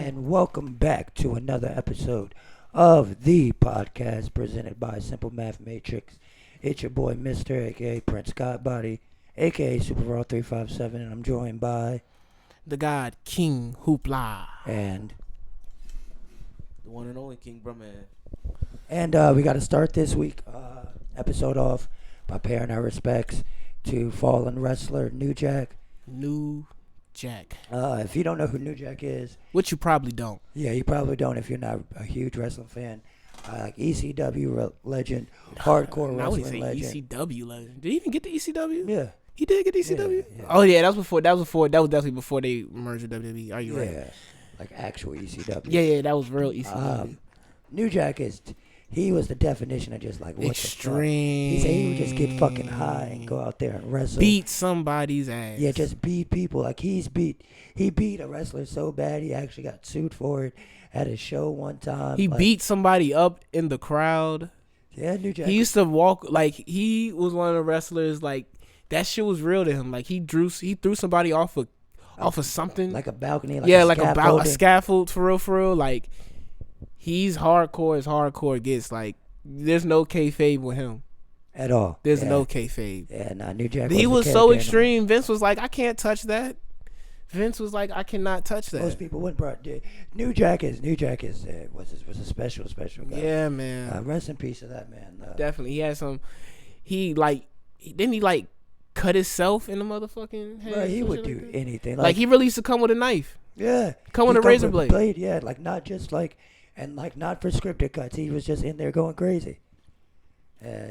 and welcome back to another episode of the podcast presented by Simple Math Matrix. It's your boy, Mr. aka Prince Godbody, aka Super 357, and I'm joined by the God King Hoopla and the one and only King Brahman. And we got to start this week episode off by paying our respects to fallen wrestler New Jack. New Jack. If you don't know who New Jack is, which you probably don't. Yeah, you probably don't if you're not a huge wrestling fan. Like ECW legend, hardcore wrestling legend. ECW legend. Did he even get the ECW? Yeah, he did get the ECW. Yeah. Oh yeah, that was definitely before they merged with WWE. Are you right? Yeah, like actual ECW. Yeah, that was real ECW. New Jack he was the definition of just like what extreme. The fuck. He said he would just get fucking high and go out there and wrestle. Beat somebody's ass. Yeah, just beat people. Like he beat a wrestler so bad he actually got sued for it at a show one time. He beat somebody up in the crowd. Yeah, New Jack. He used to walk like he was one of the wrestlers. Like that shit was real to him. Like he threw somebody off of something, like a balcony. Like a scaffold for real. Like he's hardcore as hardcore gets. Like there's no kayfabe with him at all. There's no kayfabe. Yeah, New Jack. He was so extreme. Vince was like, I can't touch that. Vince was like, I cannot touch that. Most people wouldn't. New Jack was a special guy. Yeah, man. Rest in peace to that man. Definitely, he had some. He cut himself in the motherfucking head. Right, he would do anything. Like he really used to come with a knife. Yeah, come with a razor blade. Yeah, like not just like, and like not for scripted cuts. He was just in there going crazy.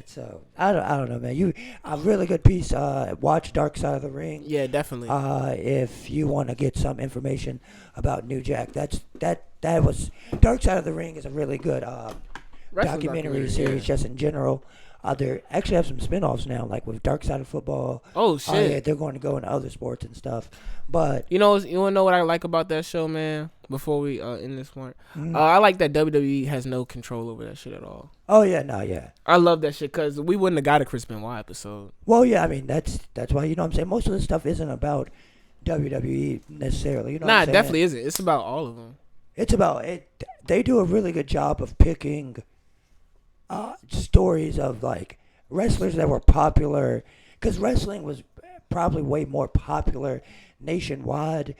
So I don't know, man. A really good piece. Watch Dark Side of the Ring. Yeah, definitely. If you want to get some information about New Jack, that was Dark Side of the Ring is a really good documentary series, just in general. They actually have some spinoffs now, like with Dark Side of Football. Oh shit! Yeah, they're going to go into other sports and stuff. But you want to know what I like about that show, man? Before we end this one, I like that WWE has no control over that shit at all. Oh yeah. I love that shit because we wouldn't have got a Chris Benoit episode. Well, yeah, I mean that's why, you know what I'm saying, most of this stuff isn't about WWE necessarily. You know, it definitely isn't. It's about all of them. It's about it. They do a really good job of picking stories of like wrestlers that were popular, because wrestling was probably way more popular nationwide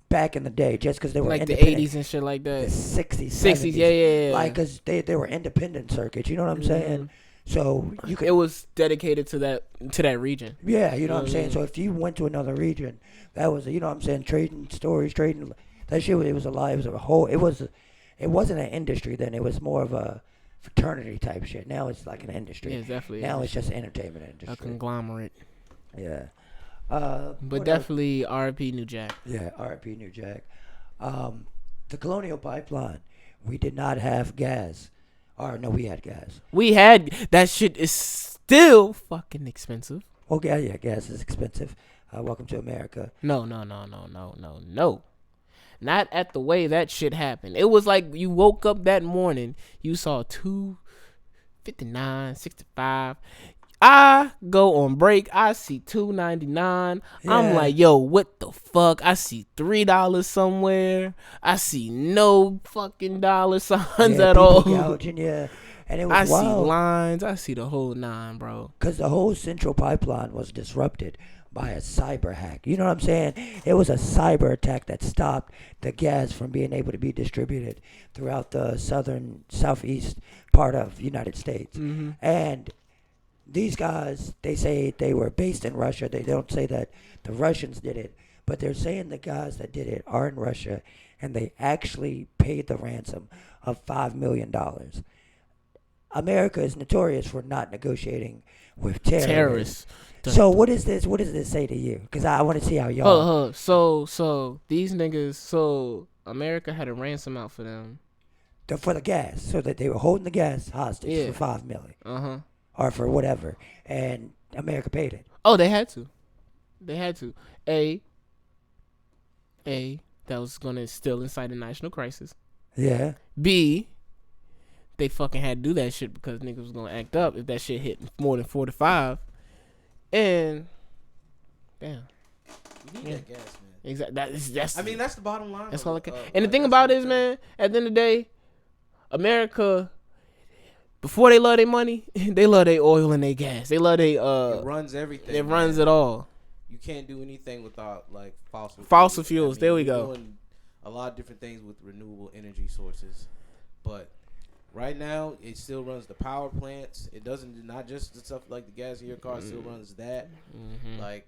back in the day, just because they were like the 80s and shit like that. The 60s, 60s, yeah. Like, because they were independent circuits. You know what I'm saying? So it was dedicated to that region. Yeah, you know what I'm saying. So if you went to another region, that was, you know what I'm saying, trading stories, that shit. It was alive. It was a whole. It wasn't an industry then. It was more of a fraternity type shit. Now it's like an industry. Yeah, definitely. Now it's just an entertainment industry. A conglomerate. Yeah. But definitely R.I.P. New Jack. Yeah, R.I.P. New Jack. The Colonial Pipeline. We did not have gas. Or no, we had gas. We had that shit is still fucking expensive. Okay, yeah, gas is expensive. Welcome to America. No. Not at the way that shit happened. It was like you woke up that morning, you saw $2.59, $65. I go on break, I see $2.99. Yeah. I'm like, yo, what the fuck? I see $3 somewhere. I see no fucking dollar signs at all. Gouging, yeah. And it was wild. See lines. I see the whole nine, bro. Because the whole Central Pipeline was disrupted by a cyber hack. You know what I'm saying? It was a cyber attack that stopped the gas from being able to be distributed throughout the southeast part of the United States. Mm-hmm. And these guys, they say they were based in Russia. They don't say that the Russians did it, but they're saying the guys that did it are in Russia, and they actually paid the ransom of $5 million. America is notorious for not negotiating with terrorists. So what is this? What does this say to you? Because I want to see how y'all. So these niggas. So America had a ransom out for them. For the gas, so that they were holding the gas hostage for $5 million. Or for whatever, and America paid it. Oh, they had to. That was gonna still incite a national crisis. Yeah. B, they fucking had to do that shit because niggas was gonna act up if that shit hit more than 4 to 5. And damn, you need that gas, man. Exactly. That's. I mean, that's the bottom line. That's all I can. And the thing about it is, man, at the end of the day, America, before they love their money, they love their oil and their gas. They love their It runs everything. It runs it all. You can't do anything without like fossil fuels. There we go. Doing a lot of different things with renewable energy sources, but right now it still runs the power plants. It doesn't, not just the stuff like the gas in your car. It still runs that. Like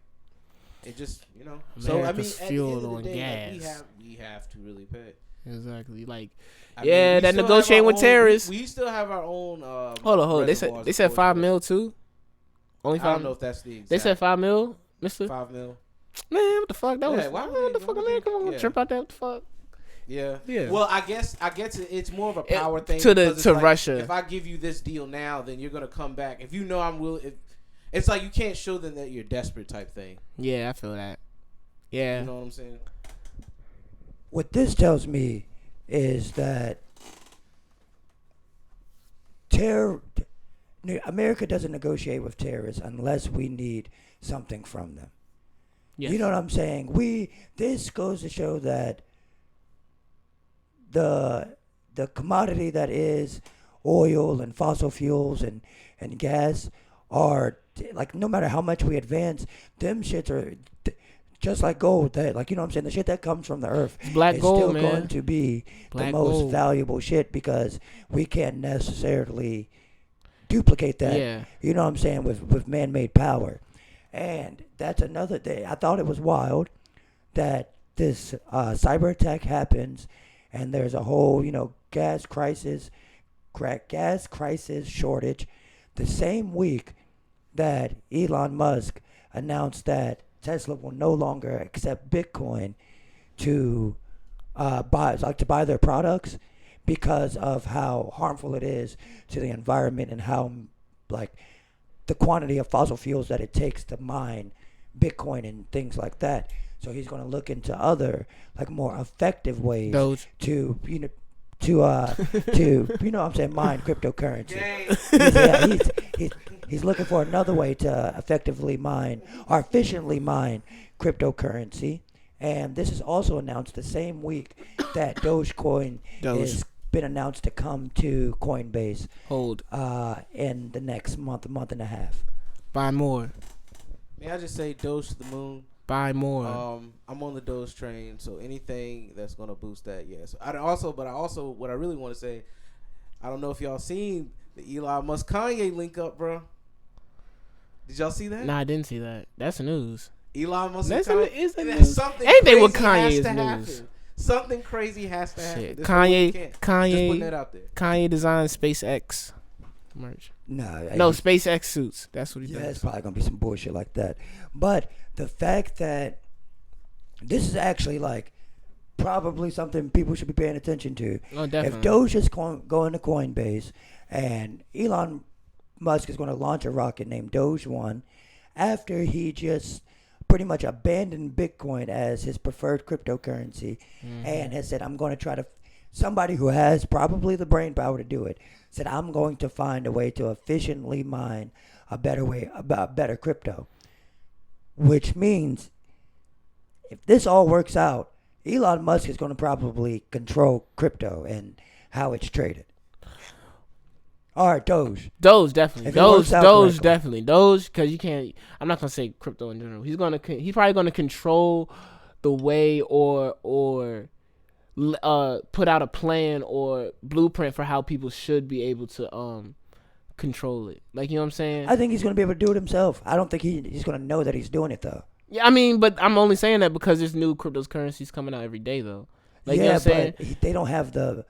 it just, you know. So I mean, at the end of the day, like, we have to really pay. Exactly. Like, I mean, that negotiating with terrorists. We still have our own. Hold on. They said $5 million too. Only 5. I don't know if that's the exact. They said $5 million, Mister. $5 million. Man, what the fuck? That was. What the fuck? America gonna trip out there? What the fuck? Yeah. Yeah. Well, I guess it's more of a power thing to like, Russia. If I give you this deal now, then you're gonna come back. If you know I'm willing, it's like you can't show them that you're desperate type thing. Yeah, I feel that. Yeah. You know what I'm saying? What this tells me is that America doesn't negotiate with terrorists unless we need something from them. Yes. You know what I'm saying? This goes to show that the commodity that is oil and fossil fuels and gas are, like, no matter how much we advance, them shits are just like gold. That, like, you know what I'm saying? The shit that comes from the earth is still going to be the most valuable shit because we can't necessarily duplicate that. Yeah. You know what I'm saying? With man-made power. And that's another thing. I thought it was wild that this cyber attack happens, and there's a whole, gas crisis shortage. The same week that Elon Musk announced that Tesla will no longer accept Bitcoin to buy their products because of how harmful it is to the environment and how, like, the quantity of fossil fuels that it takes to mine Bitcoin and things like that. So he's going to look into other, like, more effective ways to mine cryptocurrency. He's looking for another way to efficiently mine cryptocurrency. And this is also announced the same week that Dogecoin is been announced to come to Coinbase in the next month and a half. Buy more. May I just say Doge to the moon? Buy more. I'm on the Doge train, so anything that's gonna boost that, yes. But I also what I really want to say, I don't know if y'all seen the Elon Musk Kanye link up, bro. Did y'all see that? Nah, I didn't see that. That's news. Elon Musk. That's news. Anything with Kanye is news. Something crazy has to happen. Shit. Kanye, just putting that out there. Kanye designed SpaceX merch. No, SpaceX suits. That's what he does. Yeah, it's probably gonna be some bullshit like that. But the fact that this is actually, like, probably something people should be paying attention to. Oh, definitely. If Doge is going to Coinbase and Elon Musk is going to launch a rocket named Doge 1 after he just pretty much abandoned Bitcoin as his preferred cryptocurrency and has said, I'm going to try to, somebody who has probably the brain power to do it, said, I'm going to find a way to efficiently mine a better crypto. Which means if this all works out, Elon Musk is going to probably control crypto and how it's traded. All right, Doge. Doge, definitely. Doge, definitely. Doge, because you can't. I'm not gonna say crypto in general. He's probably gonna control the way or put out a plan or blueprint for how people should be able to control it. Like, you know what I'm saying? I think he's gonna be able to do it himself. I don't think he's gonna know that he's doing it though. Yeah, I mean, but I'm only saying that because there's new cryptocurrencies coming out every day though. Like, yeah, you know what I'm saying? But they don't have the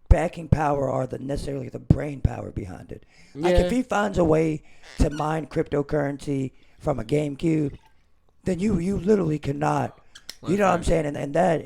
backing power or necessarily the brain power behind it. Yeah. Like, if he finds a way to mine cryptocurrency from a GameCube, then you literally cannot. You know what I'm saying? And that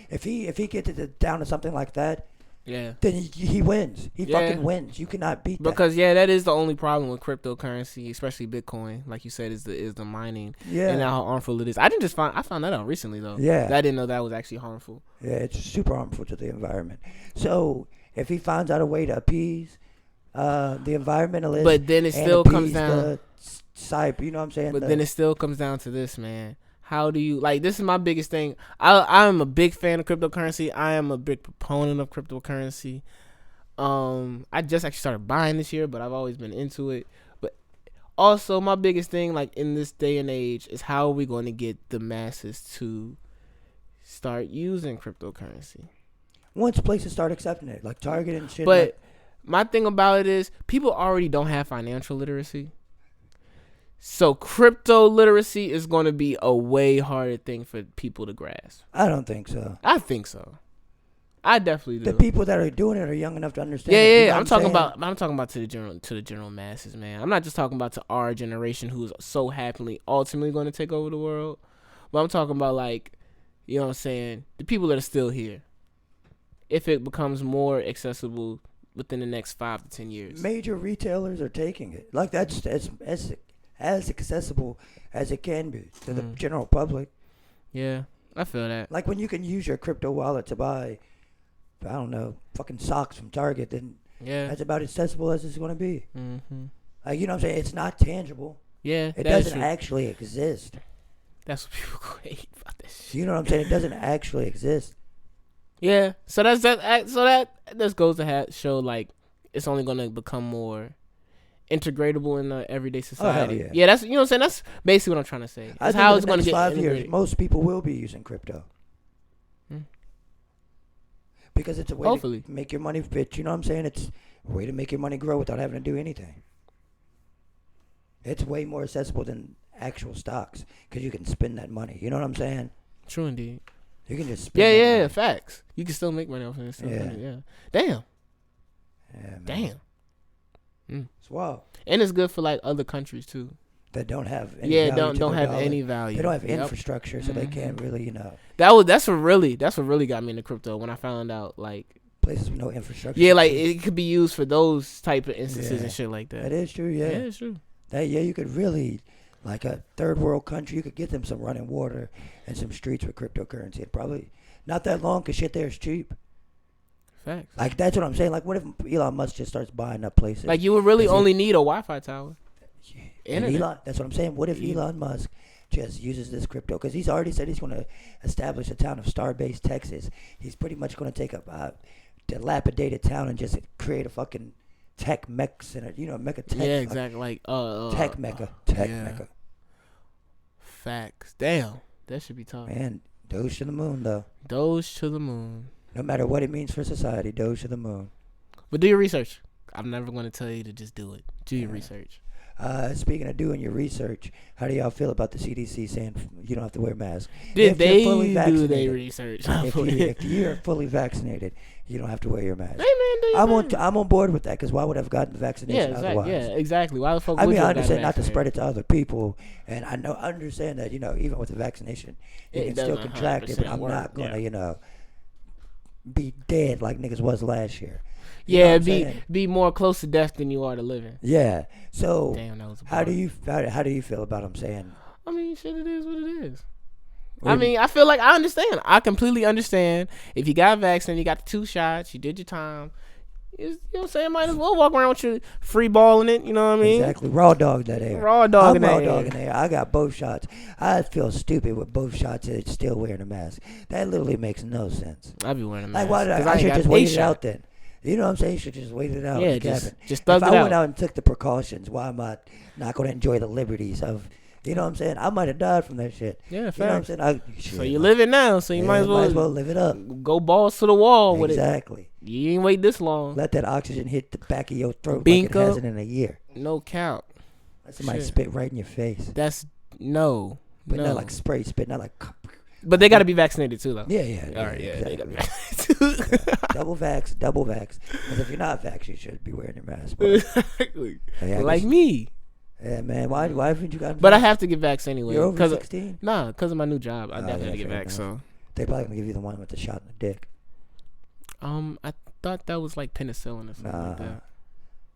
if he gets it down to something like that, yeah, then he wins. He fucking wins. You cannot beat that. Because that is the only problem with cryptocurrency, especially Bitcoin. Like you said, is the mining. Yeah. And how harmful it is. I found that out recently though. Yeah. I didn't know that was actually harmful. Yeah, it's super harmful to the environment. So if he finds out a way to appease the environmentalists, but then it still comes down. You know what I'm saying? But then it still comes down to this, man. how do you like? This is my biggest thing. I am a big fan of cryptocurrency. I am a big proponent of cryptocurrency. I just actually started buying this year, but I've always been into it. But also, my biggest thing, like in this day and age, is how are we going to get the masses to start using cryptocurrency? Once places start accepting it, like Target and shit. But my thing about it is, people already don't have financial literacy. So crypto literacy is going to be a way harder thing for people to grasp. I don't think so. I think so. I definitely do. The people that are doing it are young enough to understand. Yeah, it, you know I'm what talking saying? about. I'm talking about to the general masses, man. I'm not just talking about to our generation who's so happily ultimately going to take over the world, but I'm talking about like, you know what I'm saying, the people that are still here. If it becomes more accessible within the next 5 to 10 years, Major retailers are taking it. Like that's as accessible as it can be to the general public. yeah, I feel that. Like when you can use your crypto wallet to buy, I don't know, fucking socks from Target, then Yeah. that's about as accessible as it's going to be. Mm-hmm. Like, you know what I'm saying? It's not tangible. Yeah, It that's doesn't true. actually exist. That's what people hate about that shit. You know what I'm saying? It doesn't actually exist. Yeah, so that's that. So that just goes to show like it's only gonna become more integratable in the everyday society. yeah. Yeah, that's, you know what I'm saying. That's basically what I'm trying to say. I It's think how in it's the gonna next get 5 years, integrated. most people will be using crypto. Because it's a way Hopefully. to make your money fit. You know what I'm saying? It's a way to make your money grow without having to do anything. It's way more accessible than actual stocks because you can spend that money. You know what I'm saying? True indeed. You can just spend Yeah, that yeah, money. facts. You can still make money off of this. Yeah. Yeah. Damn. Yeah, man. Damn. It's wild. And it's good for like other countries too. That don't have any Yeah, value to don't their have dollar. any value. They don't have Yep. infrastructure, so they can't really, That's what really got me into crypto when I found out like places with no infrastructure. yeah, like it could be used for those type of instances Yeah. and shit like that. That is true, yeah. Yeah, it's true. You could really, like a third world country, you could get them some running water and some streets with cryptocurrency. It probably not that long because shit there is cheap. Facts. Like, that's what I'm saying. Like, what if Elon Musk just starts buying up places? Like you would really Is it- only need a Wi-Fi tower. And Internet. Elon, that's what I'm saying. What if Yeah. Elon Musk just uses this crypto? Because he's already said he's going to establish a town of Starbase, Texas. He's pretty much going to take a dilapidated town and just create a fucking tech mecca center. You know, mecca tech. Yeah, exactly. Like Tech mecca. Tech yeah. mecca. Facts. Damn, that should be tough. Man, Doge to the moon, though. Doge to the moon. No matter what it means for society, Doge to the moon. But do your research. I'm never going to tell you to just do it. Do your research. Speaking of doing your research, how do y'all feel about the CDC saying you don't have to wear masks? Did If you're they fully do vaccinated- their research? If you're fully vaccinated, you don't have to wear your mask. Hey man, do your thing. I'm on board with that because why would I have gotten the vaccination otherwise? Exactly. Why the fuck I would mean, you I have gotten understand not to vaccinated? spread it to other people, and I understand that even with the vaccination, you It can still doesn't contract it. But 100% I'm work, not gonna, yeah. be dead like niggas was last year. You know Yeah, what I'm saying? be more close to death than you are to living. Yeah. So Damn, that was a how bar. do you feel about them saying? I mean, shit, it is what it is. Well, I mean, I feel like I understand. I completely understand. If you got vaccinated, you got the 2 shots, you did your time. You know what I'm saying? Might as well walk around with your free balling it. You know what I mean? Exactly. Raw dog that air. Raw dog I'm in raw that dog air. in there. I got both shots. I feel stupid with both shots and still wearing a mask. That literally makes no sense. I be wearing a mask. Like, why did 'cause I ain't should got just a wait it shot. out then? You know what I'm saying? You should just wait it out. Yeah, in the just cabin. thug If it I out. went out and took the precautions, why am I not going to enjoy the liberties of, you know what I'm saying? I might have died from that shit. Yeah, You know what I'm facts. saying? So you live it now, so you might as well live it up. go balls to the wall with it. Exactly. You ain't wait this long. Let that oxygen hit the back of your throat Bink like it up. hasn't in a year. No count. Let somebody Shit. spit right in your face. That's no. But no. not like spray spit, not like... But they got to be vaccinated too, though. Yeah. All right, yeah, they exactly. got to be vaccinated too. Double vax. Because if you're not vax, you should be wearing your mask. But, Exactly. hey, I Like guess- me. Yeah, man. Why haven't you gotten But I vaxxed? have to get vaxxed anyway. You're over 'cause 16? because of my new job. I Oh, definitely yeah, have to get fair vaxxed. enough. So, They probably going to give you the one with the shot in the dick. I thought that was like penicillin or something like Nah. that.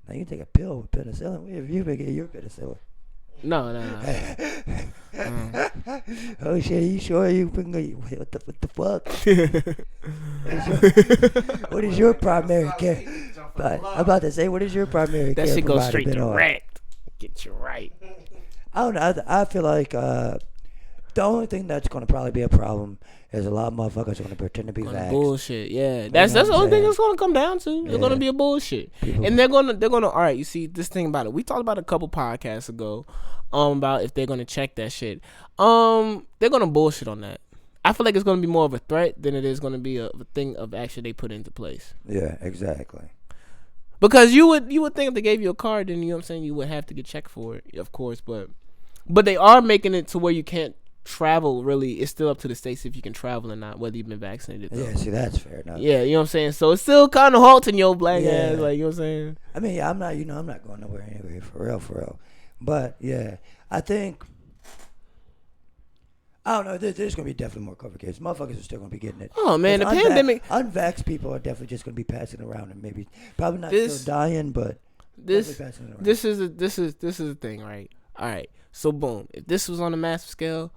Now you can take a pill with penicillin. Where have you been getting your penicillin? No. Oh shit, you sure you been what the fuck? What is your primary care? But I'm about to say, what is your primary That care shit goes provider straight been on? direct. Get you right. I don't know. I feel like The only thing that's going to probably be a problem is a lot of motherfuckers are going to pretend to be Gonna vaxxed. bullshit. Yeah, that's the only thing it's gonna come down to. It's gonna be a bullshit, and they're gonna. All right, you see this thing about it. We talked about it a couple podcasts ago, about if they're gonna check that shit. They're gonna bullshit on that. I feel like it's gonna be more of a threat than it is gonna be a thing of action they put into place. Yeah, exactly. Because you would think if they gave you a card, then you know what I'm saying, you would have to get checked for it, of course. But they are making it to where you can't travel. Really, it's still up to the states if you can travel or not, whether you've been vaccinated. Though. Yeah, see, that's fair enough. Yeah, you know what I'm saying. So it's still kind of halting your black ass, like, you know what I'm saying. I mean, yeah, I'm not going nowhere anyway, for real. But yeah, I think. I don't know. There's going to be definitely more COVID cases. Motherfuckers are still going to be getting it. Oh, man, the pandemic. Unvaxxed people are definitely just going to be passing around and probably not still dying, but passing it around. This is the thing, right? All right. So, boom. If this was on a massive scale,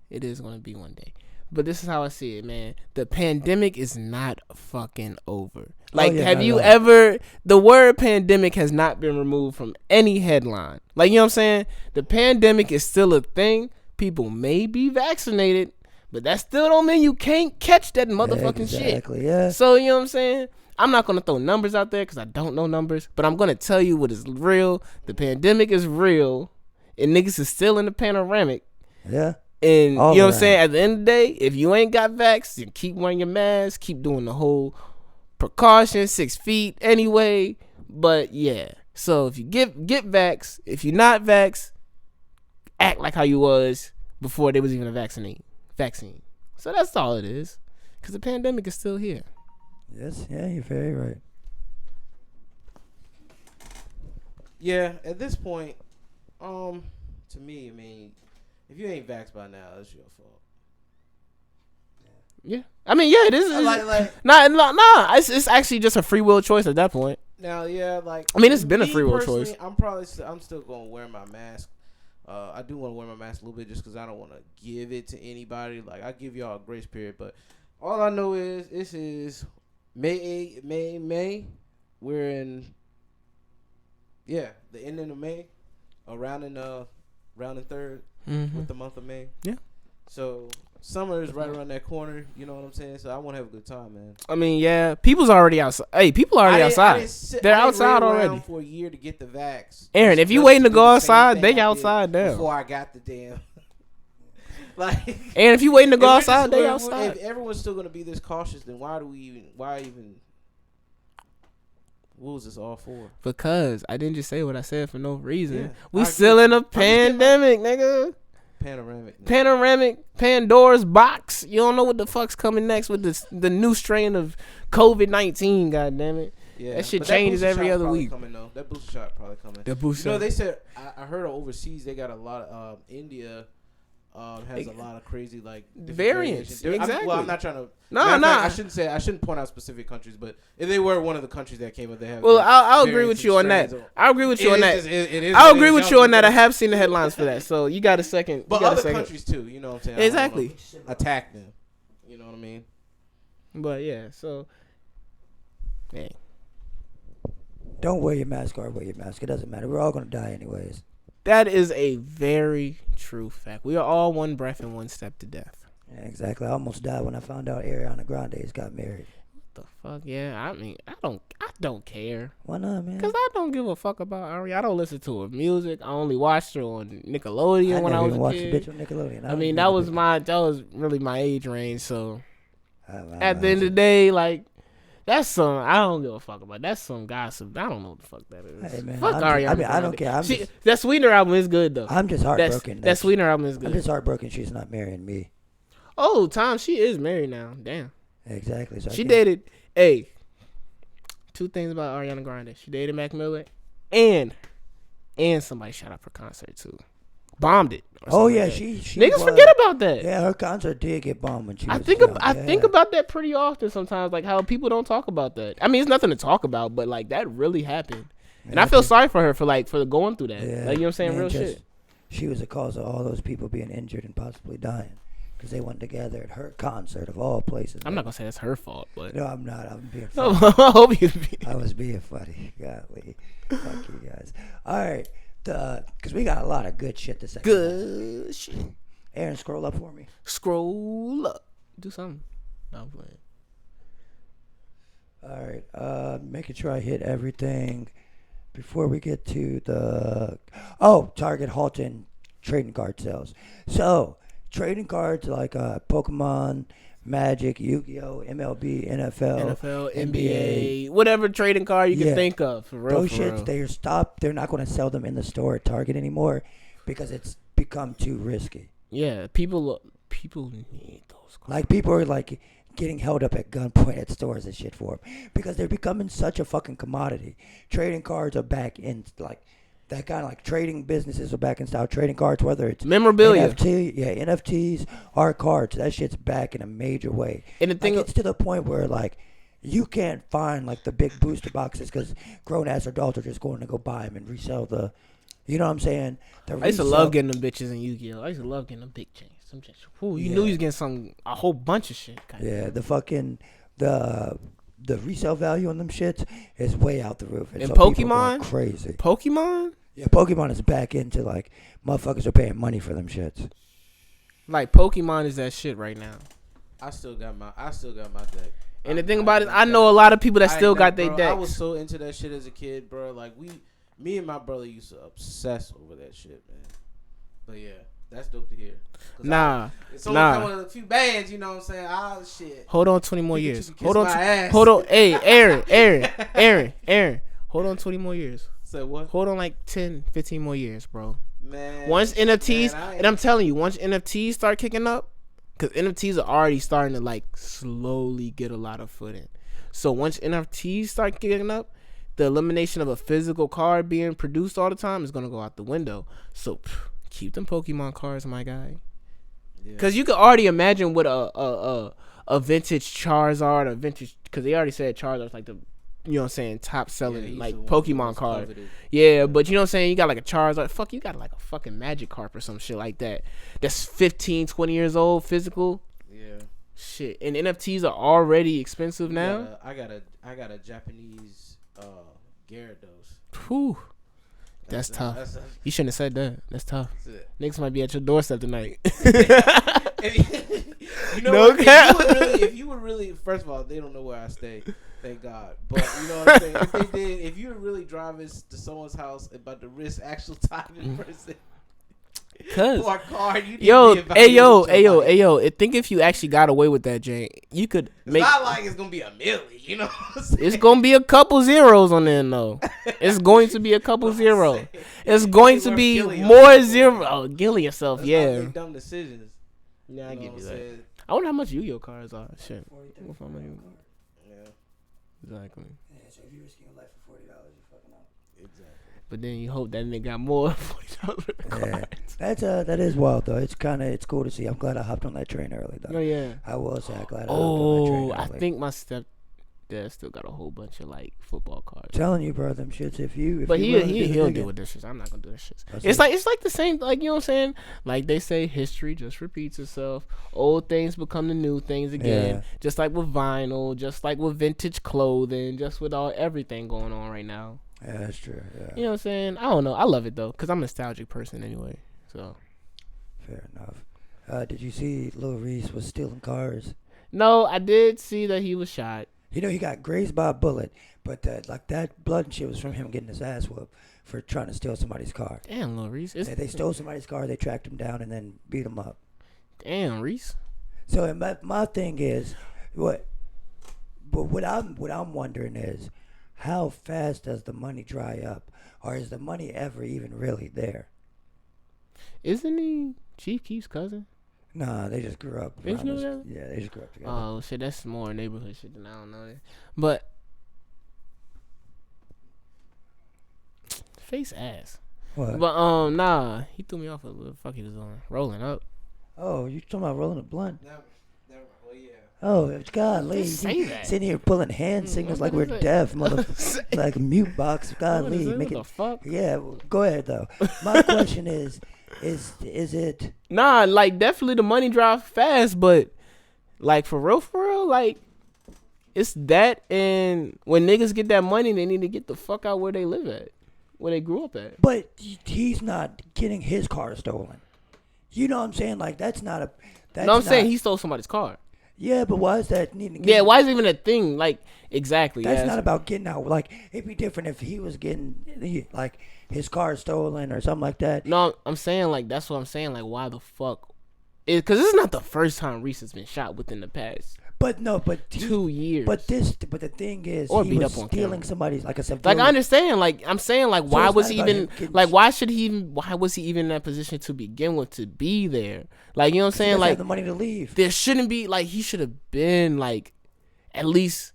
it is going to be one day. But this is how I see it, man. The pandemic is not fucking over. Like, have you ever... The word pandemic has not been removed from any headline. Like, you know what I'm saying? The pandemic is still a thing. People may be vaccinated, but that still don't mean you can't catch that motherfucking shit. Exactly, yeah. So, you know what I'm saying? I'm not going to throw numbers out there because I don't know numbers, but I'm going to tell you what is real. The pandemic is real, and niggas is still in the panoramic. Yeah. And, all you know what I'm saying? At the end of the day, if you ain't got vaxxed, you keep wearing your mask, keep doing the whole precaution, 6 feet anyway. But, yeah. So, if you get vaxxed, if you're not vaxxed, act like how you was before there was even a vaccine. So that's all it is. Because the pandemic is still here. Yes, yeah, you're very right. Yeah, at this point, to me, I mean, if you ain't vaxxed by now, that's your fault. Yeah. I mean, yeah, it is. Nah, it's actually just a free will choice at that point. Now, yeah, like... I mean, it's been a free will choice. I'm still going to wear my mask. I do want to wear my mask a little bit just because I don't want to give it to anybody. Like, I give y'all a grace period, but all I know is this is May. We're in, the ending of May, around in third with the month of May. Yeah. So summer is right around that corner. You know what I'm saying? So I want to have a good time, man. I mean, yeah, people's already outside. Hey, people are already outside. They're outside already. For a year to get the vax. Aaron, if you waiting to go outside, they outside now. Before I got the damn. Like. And if you waiting to go outside, they outside. If everyone's still gonna be this cautious, then why even? What was this all for? Because I didn't just say what I said for no reason. Yeah, we still in a pandemic, nigga. Panoramic Pandora's box. You don't know what the fuck's coming next with the new strain of COVID-19. God damn it! Yeah, that shit changes every other week. Coming, though. That booster shot probably coming. The booster. You know, they said I heard overseas they got a lot of India. Has a lot of crazy like variants. Exactly. I'm not trying to. I shouldn't point out specific countries, but if they were one of the countries that came up, they have. Well, I'll agree with you on that. I'll agree with you on that. I'll agree with you on that. I have seen the headlines for that, so you got a second. But other countries too, you know what I'm saying? Exactly. Attack them. You know what I mean? But yeah, so. Hey. Don't wear your mask or wear your mask. It doesn't matter. We're all gonna die anyways. That is a very true fact. We are all one breath and one step to death. Yeah, exactly. I almost died when I found out Ariana Grande got married. What the fuck? Yeah, I mean, I don't care. Why not, man? Because I don't give a fuck about Ariana. I don't listen to her music. I only watched her on Nickelodeon when I was a kid. I never even watched the bitch on Nickelodeon. I mean, that was really my age range. So at the end of the day, like. That's some I don't give a fuck about. That's some gossip. I don't know what the fuck that is. Hey, man, fuck Ariana. I don't care. That Sweetener album is good though. I'm just heartbroken. That Sweetener album is good. I'm just heartbroken she's not marrying me. Oh, Tom, she is married now. Damn. Exactly. So she dated. Hey, two things about Ariana Grande. She dated Mac Miller, and somebody shot up her concert too. Bombed it. Oh yeah, she niggas forget about that. Yeah, her concert did get bombed when she was I think about that pretty often sometimes, like how people don't talk about that. I mean, it's nothing to talk about, but like that really happened, and I feel sorry for her for going through that. Yeah, like, you know what I'm saying, real shit. She was the cause of all those people being injured and possibly dying because they went together at her concert of all places. I'm not gonna say that's her fault, but no, I'm not. I'm being funny. I hope you. I was being funny. Golly, fuck you guys. All right. Because we got a lot of good shit to say. Good shit. Aaron, scroll up for me. Scroll up. Do something. No, I'm playing. All right. Making sure I hit everything before we get to the. Target halting trading card sales. So trading cards like Pokemon, Magic, Yu-Gi-Oh, MLB, NFL, NBA, whatever trading card you can think of. For real, those shits, they're stopped. They're not going to sell them in the store at Target anymore because it's become too risky. Yeah, people need those cards. Like, people are, like, getting held up at gunpoint at stores and shit for them because they're becoming such a fucking commodity. Trading cards are back in, like, that kind of, like, trading businesses are back in style. Trading cards, whether it's memorabilia. NFTs, art cards, that shit's back in a major way. And the thing, like, it's to the point where, like, you can't find, like, the big booster boxes because grown-ass adults are just going to go buy them and resell the, you know what I'm saying? I used to love getting them bitches in Yu-Gi-Oh. I used to love getting them big chains. Some shit. Ooh, you knew you was getting a whole bunch of shit. Yeah, the resale value on them shits is way out the roof. And so Pokemon? Crazy. Pokemon? Yeah, Pokemon is back into, like, motherfuckers are paying money for them shits. Like, Pokemon is that shit right now. I still got my deck. And the thing about it, I know a lot of people that still got their decks. I was so into that shit as a kid, bro. Like, me and my brother used to obsess over that shit, man. But yeah, that's dope to hear. It's only coming with a few bands, you know what I'm saying? Oh shit. Hold on 20 more years. Hold on. Hey, Aaron. Hold on 20 more years. Say what? Hold on like 10, 15 more years, bro. Man. Once NFTs, and I'm telling you, once NFTs start kicking up, because NFTs are already starting to, like, slowly get a lot of footing. So once NFTs start kicking up, the elimination of a physical card being produced all the time is going to go out the window. So keep them Pokemon cards, my guy. Because you can already imagine what a vintage Charizard, because they already said Charizard's like the, you know what I'm saying, top selling, like, Pokemon card. Coveted. Yeah, but you know what I'm saying, you got like a Charizard, you got like a fucking Magic Carp or some shit like that. That's 15, 20 years old, physical. Yeah. Shit. And NFTs are already expensive now. I got a Japanese Gyarados. Whew. That's tough. You shouldn't have said that. That's tough. Niggas might be at your doorstep tonight. You know what? If you were really, first of all, they don't know where I stay. Thank God. But you know what I'm saying? If they did, if you were really driving to someone's house about to risk actual time in person. For a card, think if you actually got away with that, Jane, you could make. It's not like it's gonna be a million, you know what I'm saying? It's gonna be a couple zeros on there, though. It's going to be a couple zeros. It's going to be more zero. Oh, killing yourself, Let's yeah. not make dumb decisions. Yeah, I give you that. I wonder how much Yu-Gi-Oh cards are. Shit. Yeah. Exactly. Yeah, so if you're risking your life for $40, you're fucking up. Exactly. But then you hope that nigga got more $40 with the cards. That is wild though. It's cool to see. I'm glad I hopped on that train early though. Oh yeah. I will say I'm glad I hopped on that train early. I think my stepdad still got a whole bunch of like football cards. Telling you, bro, them shits. But he'll deal with this shit. I'm not gonna do this shit. It's like the same, like, you know what I'm saying? Like they say, history just repeats itself. Old things become the new things again. Yeah. Just like with vinyl, just like with vintage clothing, just with everything going on right now. Yeah, that's true. Yeah. You know what I'm saying? I don't know. I love it though, cause I'm a nostalgic person anyway. So. Fair enough. Did you see Lil Reese was stealing cars? No, I did see that he was shot. You know, he got grazed by a bullet, but like that blood and shit was from him getting his ass whooped for trying to steal somebody's car. Damn, Lil Reese. They stole somebody's car, they tracked him down, and then beat him up. Damn, Reese. So my thing is, what I'm wondering is, how fast does the money dry up, or is the money ever even really there? Isn't he Chief Keef's cousin? Nah, they just grew up. They just grew up together. Oh shit, that's more neighborhood shit than I don't know. But face ass. What? But nah, he threw me off with what the fuck he was doing. Rolling up. Oh, you talking about rolling a blunt? Never. Well, yeah. Oh, golly. Say that. Sitting here pulling hand signals like we're deaf, like a mute box. Golly. What the fuck? Yeah, well, go ahead, though. My question is it... Nah, like, definitely the money drive fast, but, like, for real, like, it's that, and when niggas get that money, they need to get the fuck out where they live at, where they grew up at. But he's not getting his car stolen. You know what I'm saying? Like that's not a. That's No, I'm not, saying he stole somebody's car. Yeah, but why is that needing? Yeah, why is it even a thing? Like exactly. That's yeah, not about getting out. Like it'd be different if he was getting like his car stolen or something like that. No, I'm saying like that's what I'm saying. Like why the fuck? Because this is not the first time Reese has been shot within the past. But no, but 2 years. But the thing is, Or he beat was up on stealing camera. somebody's like a civilian. Like I understand, like I'm saying, like why it's was not he about even him getting like why should he even why was he even in that position to begin with to be there? Like you know what I'm He saying? doesn't Like have the money to leave. there shouldn't be like he should have been like at least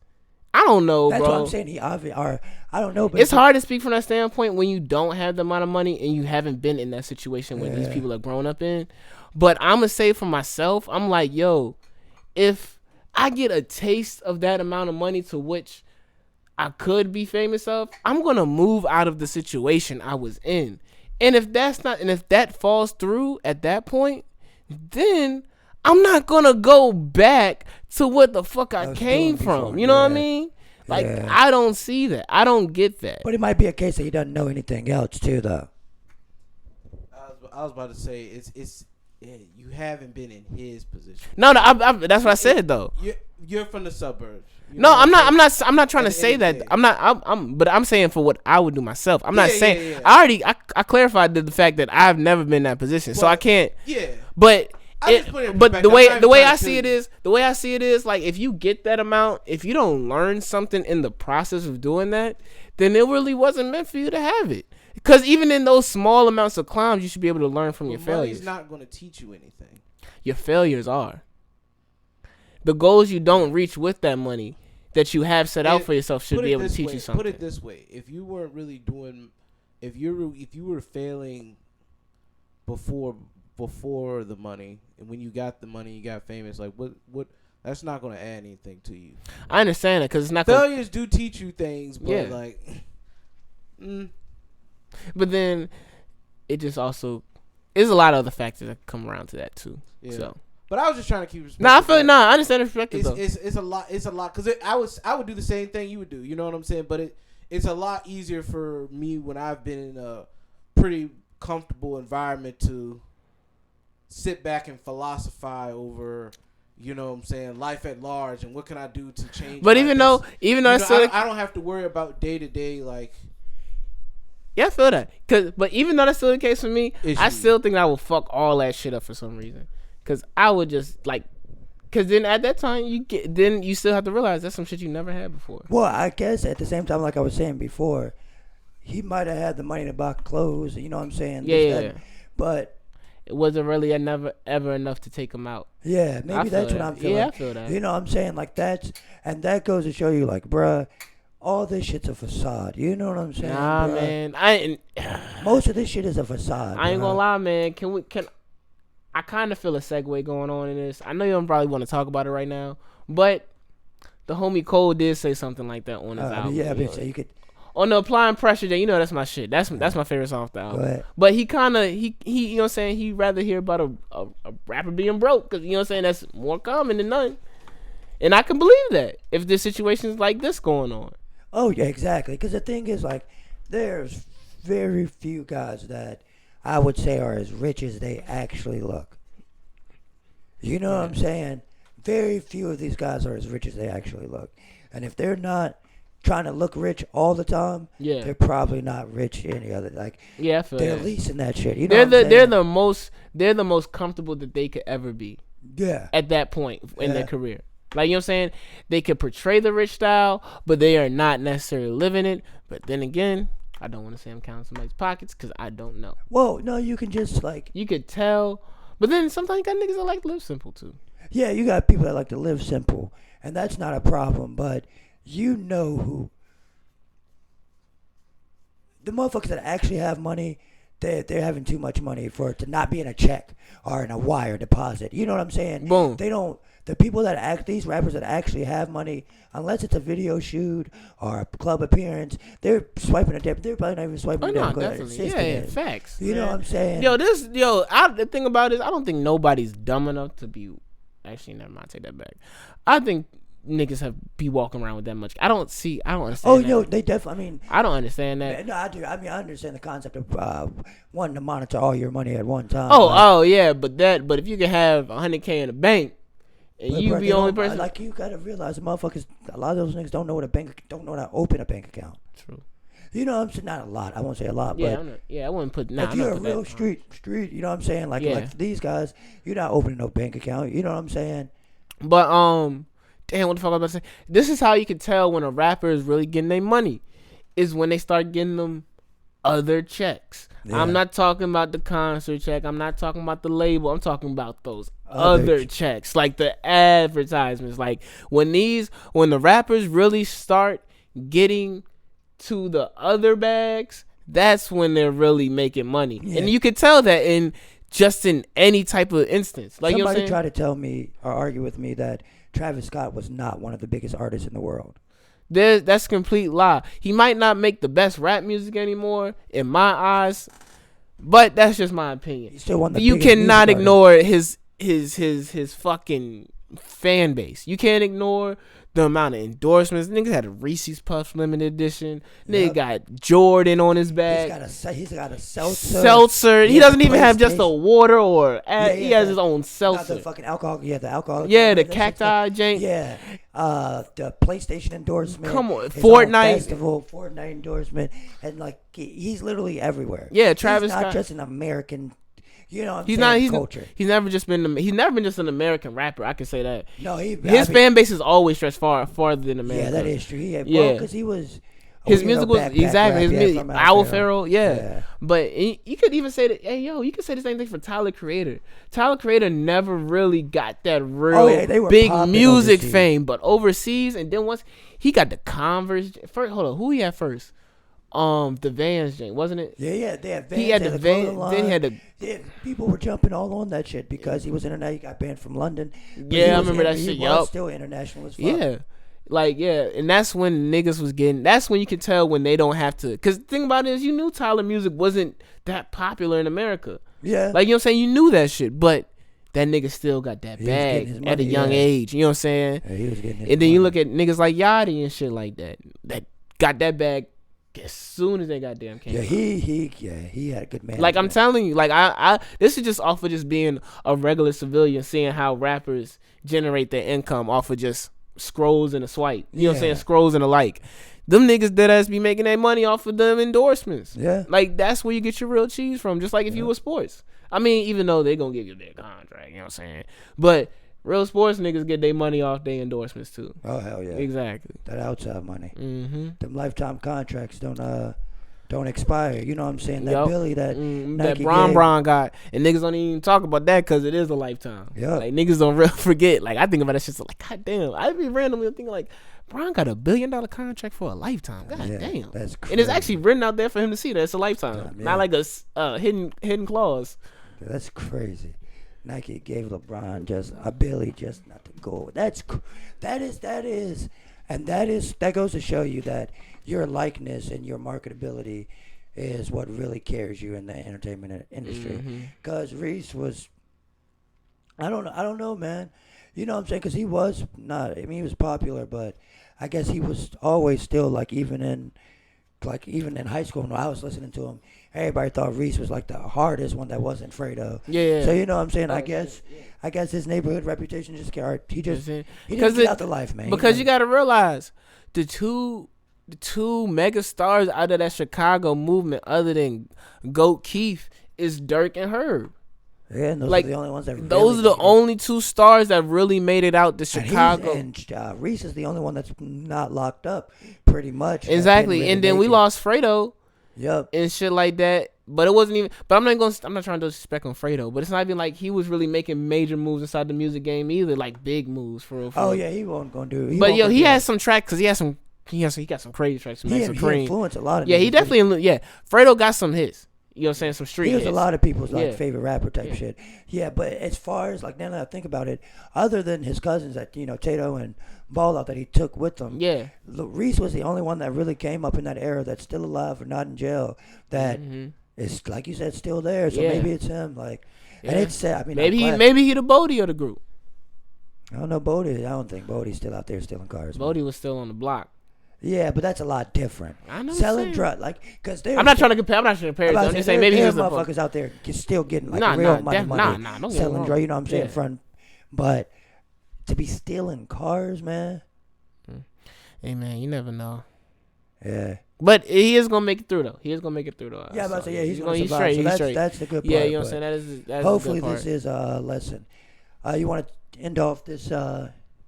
I don't know, That's bro. what I'm saying. He obviously, or I don't know, but It's hard to speak from that standpoint when you don't have the amount of money and you haven't been in that situation where these Yeah. people are grown up in. But I'm gonna say for myself, I'm like, yo, if I get a taste of that amount of money to which I could be famous of, I'm gonna move out of the situation I was in. And if that falls through at that point, then I'm not gonna go back to what the fuck I was came doing from. before, You know what I yeah. mean? Like Yeah. I don't see that. I don't get that. But it might be a case that he doesn't know anything else too, though. I was about to say it's you haven't been in his position. No, that's what I said though. You're from the suburbs. You No, know what I'm not trying to At the say end of the that. day. But I'm saying for what I would do myself. I'm not Yeah, saying yeah, yeah. I clarified the fact that I've never been in that position, so Well, I can't. Yeah. But I just put it in but the perspective. way I'm not the way even I trying see to it is like if you get that amount, if you don't learn something in the process of doing that, then it really wasn't meant for you to have it. Because even in those small amounts of climbs, you should be able to learn from your failures. Money's not going to teach you anything. Your failures are. The goals you don't reach with that money that you have set out for yourself should be able to teach you something. Put it this way: if you weren't really doing, if you were failing before the money, and when you got the money, you got famous. Like what? That's not going to add anything to you. I understand it because it's not. Failures do teach you things, but Yeah. like, But then it just also there's a lot of other factors that come around to that too. yeah. So. But I was just trying to keep. I feel I understand the perspective though. It's a lot. It's a lot because I would do the same thing you would do. You know what I'm saying? But it's a lot easier for me when I've been in a pretty comfortable environment to sit back and philosophize over, you know what I'm saying, life at large and what can I do to change. But even though that's still, I don't have to worry about day to day like. yeah, I feel that. But even though that's still the case for me, I Issues. still think I will fuck all that shit up for some reason. Cause I would just like, cause then at that time you still have to realize that's some shit you never had before. Well, I guess at the same time, like I was saying before, he might have had the money to buy clothes. You know what I'm saying? Yeah. But It wasn't really ever enough to take him out. yeah, I maybe feel that's what that. I'm feeling. Yeah, I feel that. You know what I'm saying? Like that goes to show you, like, bruh, all this shit's a facade. You know what I'm saying? Nah, bruh? man. Most of this shit is a facade. I ain't bruh. gonna lie, man. I kind of feel a segue going on in this. I know you don't probably want to talk about it right now, but the homie Cole did say something like that on his album. Yeah, I you mean, know. so you could. On the Applying Pressure Day, you know that's my shit. That's my favorite song off the Go album. ahead. But he kind of he you know what I'm saying, he'd rather hear about a rapper being broke because you know what I'm saying, that's more common than none. And I can believe that if there's situations like this going on. Oh yeah, exactly. Because the thing is, like, there's very few guys that I would say are as rich as they actually look. You know what I'm saying? Very few of these guys are as rich as they actually look. And if they're not trying to look rich all the time, Yeah. they're probably not rich any other. Like, Yeah, I feel they're that. leasing that shit. You know what I'm saying? They're the most comfortable that they could ever be Yeah. at that point in their Yeah. career. Like, you know what I'm saying? They could portray the rich style, but they are not necessarily living it. But then again, I don't want to say I'm counting somebody's pockets because I don't know. Whoa, no, you can just, like, You could tell, but then sometimes you got niggas that like to live simple too. yeah, you got people that like to live simple, and that's not a problem, but you know who. The motherfuckers that actually have money, they're having too much money for it to not be in a check or in a wire deposit. You know what I'm saying? Boom. They don't. The people that these rappers that actually have money, unless it's a video shoot or a club appearance, they're swiping a debit. They're probably not even swiping Oh a no, debit. definitely. Yeah, facts. You know man. what I'm saying? The thing about it is, I don't think nobody's dumb enough to be. Actually, never mind. Take that back. I think niggas have be walking around with that much. I don't understand. Oh, that. yo, they definitely. I mean, I don't understand that. no, I do. I mean, I understand the concept of wanting to monitor all your money at one time. Oh, yeah, but if you can have $100K in the bank and you be the only person, like you gotta realize, motherfuckers. A lot of those niggas don't know how to open a bank account. True. You know what I'm saying? Not a lot. I won't say a lot, Yeah, but I wouldn't put. if you're a real street, you know what I'm saying? Like these guys, you're not opening no bank account. You know what I'm saying? But damn, what the fuck I was about to say? This is how you can tell when a rapper is really getting their money, is when they start getting them other checks. Yeah. I'm not talking about the concert check. I'm not talking about the label. I'm talking about those other checks, like the advertisements. Like when the rappers really start getting to the other bags, that's when they're really making money. Yeah. And you can tell that in any type of instance. Like, somebody, you know what I'm saying? Tried to tell me or argue with me that Travis Scott was not one of the biggest artists in the world. That's a complete lie. He might not make the best rap music anymore in my eyes, but that's just my opinion. He's still one of the you cannot ignore his fucking fan base. You can't ignore the amount of endorsements. Nigga had a Reese's Puffs limited edition. Nigga got Jordan on his back. He's got a seltzer. He doesn't even have just a water or he has his own seltzer. Not the fucking alcohol. Yeah, the alcohol. Yeah, the cacti jank. Yeah, the PlayStation endorsement. Come on, Fortnite festival, Fortnite endorsement, and like he's literally everywhere. Yeah, Travis Scott. Not just an American. You know, he's culture. He's never just been just an American rapper. I can say that. No, his fan base is always stretched farther than America. Yeah, that is true. Yeah, because he was. His music was exactly his music. Owl Pharaoh, yeah. But you could even say that. Hey, yo, you could say the same thing for Tyler Creator. Tyler Creator never really got that real big music fame, but overseas, and then once he got the Converse. First, hold on, who he had first? The Vans, wasn't it? Yeah, they had Vans. He had the Vans. Then he had the. Yeah, people were jumping all on that shit because he was international. He got banned from London. Yeah, I remember that shit. He was still international as fuck. Yeah. Like, yeah, and that's when niggas was getting. That's when you can tell when they don't have to. Because the thing about it is, you knew Tyler music wasn't that popular in America. Yeah. Like, you know what I'm saying? You knew that shit, but that nigga still got that bag at a young age. You know what I'm saying? Yeah, he was getting his and then money. You look at niggas like Yachty and shit like that got that bag as soon as they goddamn came. Yeah, he had a good man. Like, I'm telling you, like, I this is just off of just being a regular civilian, seeing how rappers generate their income off of just scrolls and a swipe. You know what I'm saying? Scrolls and a like. Them niggas dead ass be making their money off of them endorsements. Yeah. Like, that's where you get your real cheese from. Just like if you were sports. I mean, even though they gonna give you their contract, you know what I'm saying? But real sports niggas get their money off their endorsements too. Oh, hell yeah. Exactly. That outside money. Mm-hmm. Them lifetime contracts don't expire. You know what I'm saying? That Billy that Nike Bron got, and niggas don't even talk about that because it is a lifetime. Yeah. Like, niggas don't really forget. Like, I think about that shit, so like, god damn. I be randomly thinking like, Bron got $1 billion contract for a lifetime. God damn. That's crazy. And it's actually written out there for him to see that it's a lifetime, not like a hidden clause. That's crazy. Nike gave LeBron just a Billy just not to go. That goes to show you that your likeness and your marketability is what really carries you in the entertainment industry. Because Reese was, I don't know, man. You know what I'm saying? Because he was not. I mean, he was popular, but I guess he was always still like even in high school when I was listening to him, everybody thought Reese was like the hardest one that wasn't Fredo. Yeah. So you know what I'm saying? I guess his neighborhood reputation just carried. He didn't get out the life, man. Because you got to realize the two mega stars out of that Chicago movement, other than Goat Keith, is Dirk and Herb. Yeah, and those are the only ones that. Those are the only two stars that really made it out to Chicago. And Reese is the only one that's not locked up, pretty much. Exactly, and then we lost Fredo. Yep. And shit like that. But it wasn't even. But I'm not trying to disrespect on Fredo. But it's not even like he was really making major moves inside the music game either, like big moves for real. Oh yeah, he wasn't gonna do. But yo, he had some tracks because he got some crazy tracks. He influenced a lot of. Yeah, he definitely. Yeah, Fredo got some hits. You know what I'm saying? Some street hits. He was a lot of people's favorite rapper type shit. Yeah, but as far as like now that I think about it, other than his cousins that Tato and Ball Out that he took with him, Reese was the only one that really came up in that era that's still alive or not in jail. That is, like you said, still there. So maybe it's him. Like, and it's sad. I mean, maybe he the Bodie of the group. I don't know Bodie. I don't think Bodie's still out there stealing cars. man. Bodie was still on the block. Yeah, but that's a lot different. I know. Selling drugs, like, because they're. I'm not trying to compare. I'm not trying to compare. I'm just saying maybe there's he's a motherfuckers out there still getting like Nah, real nah, money, def- money nah, don't get me selling wrong. drugs. You know what I'm saying? Yeah. Front, but to be stealing cars, man. Hey man, you never know. Yeah. But he is gonna make it through though. He is gonna make it through though. Yeah, I'm about to say, yeah, he's gonna gonna straight. survive. So He's straight. that's the good part. Yeah, you know what I'm but saying. That's hopefully the good part. this is a lesson. You want to end off this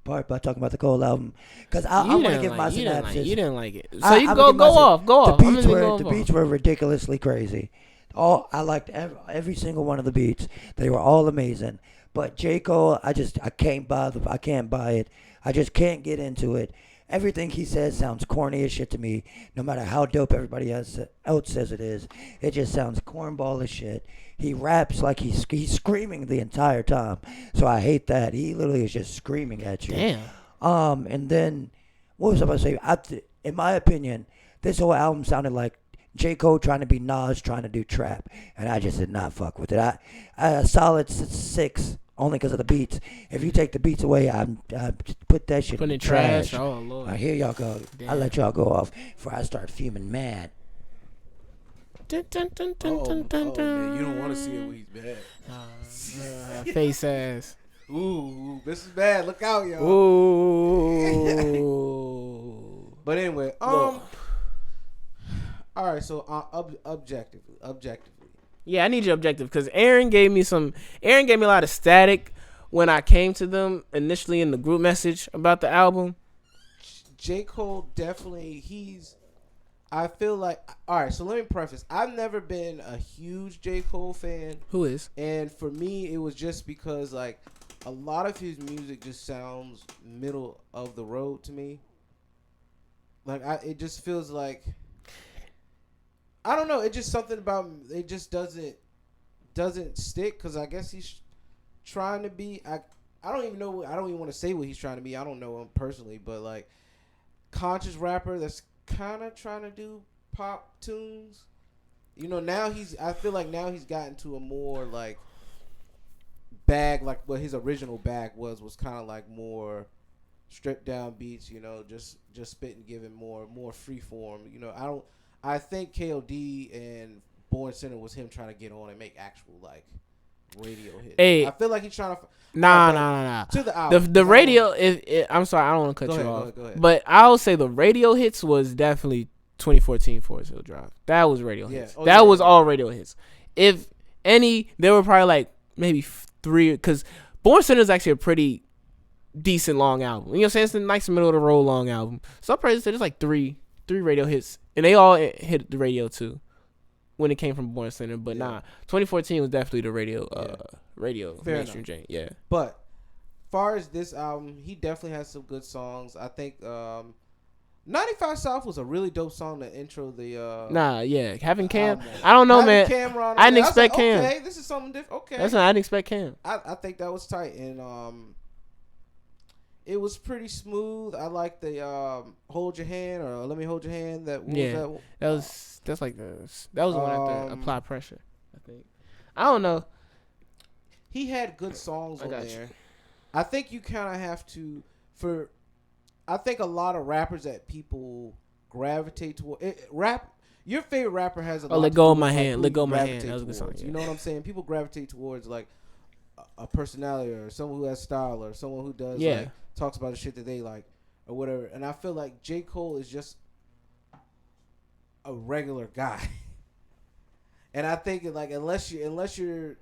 part by talking about the Cole album? Because I want to give my synopsis. You didn't like it, so I- you I'ma go give my off. Go off. The beats were ridiculously crazy. I liked every single one of the beats. They were all amazing. But J. Cole, I can't buy it. I just can't get into it. Everything he says sounds corny as shit to me. No matter how dope everybody else says it is, it just sounds cornball as shit. He raps like he's screaming the entire time. So I hate that. He literally is just screaming at you. Damn. And then what was I about to say? In my opinion, this whole album sounded like J. Cole trying to be Nas trying to do trap, and I just did not fuck with it. I a solid 6 only because of the beats. If you take the beats away, I put that shit in the trash. Oh lord. Here y'all go. Damn. I let y'all go off before I start fuming mad. Dun, dun, dun, dun, Oh, dun, dun, man, you don't dun. want to see it when he's bad. Face ass. Ooh, this is bad. Look out, y'all. Ooh. But anyway, all right. So objectively. Yeah, I need your objective because Aaron gave me a lot of static when I came to them initially in the group message about the album. J. Cole definitely. I feel like. All right. So let me preface. I've never been a huge J. Cole fan. Who is? And for me, it was just because like a lot of his music just sounds middle of the road to me. Like it just feels like I don't know. It's just something about it just doesn't stick because I guess he's trying to be. I don't even know. I don't even want to say what he's trying to be. I don't know him personally, but like conscious rapper that's kind of trying to do pop tunes. You know, now I feel like now he's gotten to a more like bag, like what his original bag was kind of like more stripped down beats, you know, just spitting, giving more free form. You know, I think KOD and Born Center was him trying to get on and make actual like radio hits. Hey, I feel like he's trying to nah. To the album. The radio I'm sorry, I don't want to cut you off. Go ahead. But I'll say the radio hits was definitely 2014 Forest Hill Drive. That was radio hits. Oh, that yeah. was all radio hits. If any, there were probably like maybe 3 because Born Center is actually a pretty decent long album. You know what I'm saying? It's a nice middle of the road long album. So I'll probably say there's like three radio hits, and they all hit the radio too when it came from Born Center. But nah, 2014 was definitely the radio Fair mainstream enough. jank. Yeah. But far as this album, he definitely has some good songs. I think 95 South was a really dope song to intro the having Cam. album. I don't know, man. Cameron I didn't was expect like, Cam. Okay, this is something different. Okay, That's what I didn't expect Cam. I think that was tight, and it was pretty smooth. I like the Hold Your Hand or Let Me Hold Your Hand. That was That was the one after Apply Pressure, I think. I don't know. He had good songs on got there. you. I think you kind of have to I think a lot of rappers that people gravitate toward your favorite rapper has a lot Let to Go do of My with, like, Hand. who Let Go you of My Hand. gravitate That was a good song, towards. yeah. You know what I'm saying? People gravitate towards like a personality or someone who has style or someone who does like talks about the shit that they like or whatever. And I feel like J. Cole is just a regular guy. And I think like unless you're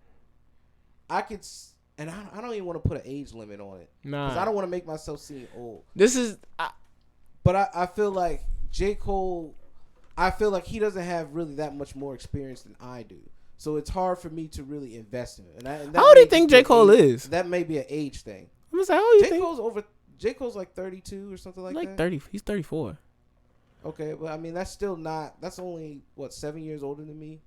I don't even want to put an age limit on it. Nah. Because I don't want to make myself seem old. But I feel like J. Cole, I feel like he doesn't have really that much more experience than I do. So it's hard for me to really invest in it. And that how old do you may think just be J. Cole is? That may be an age thing. I'm gonna say, how old do you think? J. Cole's like 32 or something like that. Like 30. He's 34. Okay, but I mean that's still not. That's only 7 years older than me.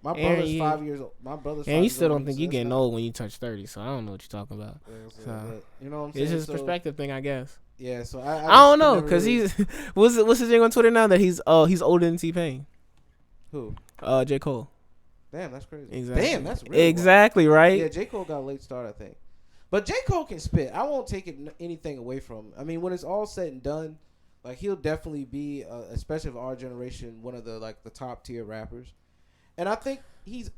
My Aaron, brother's 5 years old. My brother's. And 5 you years still older don't than think me, you're so getting that's not- old when you touch 30, so I don't know what you're talking about. So, you know what I'm saying? it's just a So, perspective thing, I guess. Yeah, so I don't know, never because really- he's what's his thing on Twitter now that he's older than T-Pain. Who? J. Cole. Damn, that's crazy. Exactly. Damn, that's really exactly right. Yeah, J. Cole got a late start, I think. But J. Cole can spit. I won't take anything away from him. I mean, when it's all said and done, like he'll definitely be, especially of our generation, one of the top tier rappers. And I think he's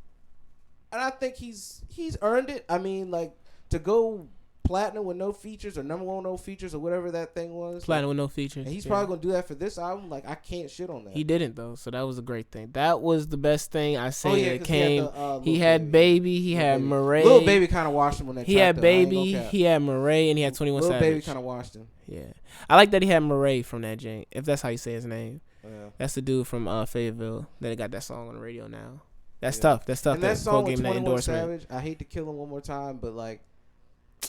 earned it. I mean, like to go platinum with no features or number one with no features or whatever that thing was. Platinum with no features. And he's probably gonna do that for this album. Like I can't shit on that. He didn't though, so that was a great thing. That was the best thing I say that 'cause came. He had Baby. He had Murray. Lil Baby kind of washed him on that. He track, had though. Baby. He had Murray, and he had 21 Lil Savage. Baby kind of washed him. Yeah, I like that he had Murray from that jank. If that's how you say his name. Yeah. That's the dude from Fayetteville that got that song on the radio now. That's tough. That's tough. And that song with 21 endorsement. Savage, I hate to kill him one more time, but like,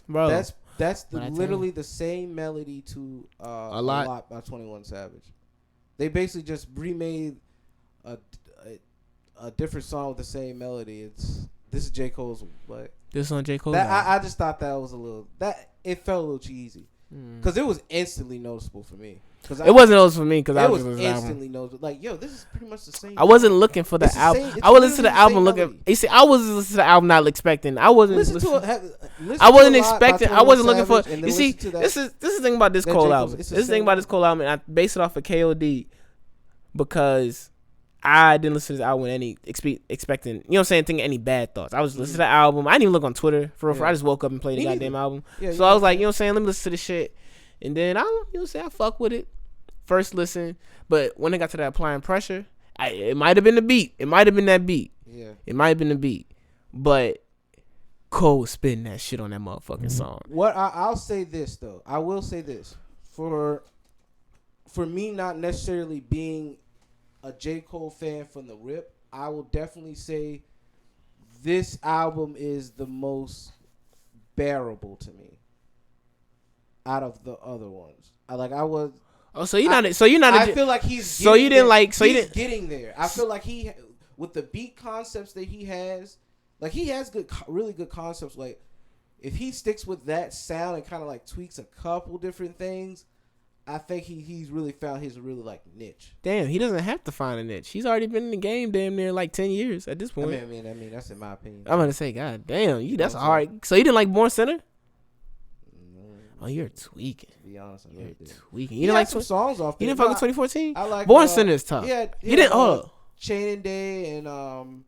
bro, that's literally the same melody to a lot by 21 Savage. They basically just remade a different song with the same melody. This is J. Cole's, but this on J. Cole. I just thought that was it felt a little cheesy because it was instantly noticeable for me. It wasn't noticeable for me because I was instantly noticeable. Like, yo, this is pretty much the same. I wasn't looking for the album. I would listen to the album looking. You see, I was listening to the album not expecting. I wasn't. I wasn't expecting. I wasn't looking for. You see, this is the thing about this Cole album. This is the thing about this Cole album, and I base it off of KOD because I didn't listen to this album with any expecting. You know what I'm saying? Thinking any bad thoughts. I was listening to the album. I didn't even look on Twitter for real. I just woke up and played the goddamn album. So I was like, you know what I'm saying? Let me listen to this shit. And then I fuck with it. First listen, but when it got to that applying pressure, it might have been the beat. It might have been that beat. Yeah. It might have been the beat. But Cole was spitting that shit on that motherfucking song. What I'll say this though. I will say this. For me not necessarily being a J. Cole fan from the rip, I will definitely say this album is the most bearable to me out of the other ones. I feel like he's getting there. I feel like with the beat concepts that he has, like he has really good concepts. Like if he sticks with that sound and kind of like tweaks a couple different things, I think he's really found his really like niche. Damn, he doesn't have to find a niche. He's already been in the game damn near like 10 years at this point. I mean that's in my opinion. I'm gonna say, God damn, that's hard. So you didn't like Born Center? Oh, you're tweaking. To be honest, you're tweaking. You didn't like some songs off there. You didn't fuck with 2014? I like Born Center is tough. Yeah, you didn't. Chain and Day and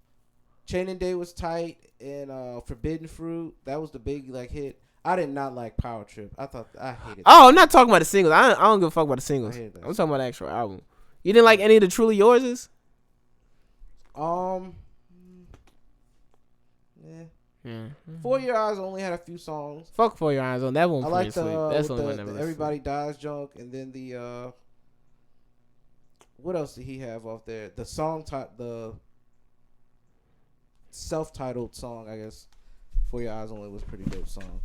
Chain and Day was tight, and Forbidden Fruit, that was the big like hit. I did not like Power Trip. I hated. Oh, I'm not talking about the singles. I don't give a fuck about the singles. I'm talking about the actual album. You didn't like any of the Truly Yourses? Yeah. For Your Eyes only had a few songs. Fuck For Your Eyes on that one. I like that's the one the Everybody Dies junk, and then the what else did he have off there? The song the self-titled song, I guess. For Your Eyes Only was a pretty dope song,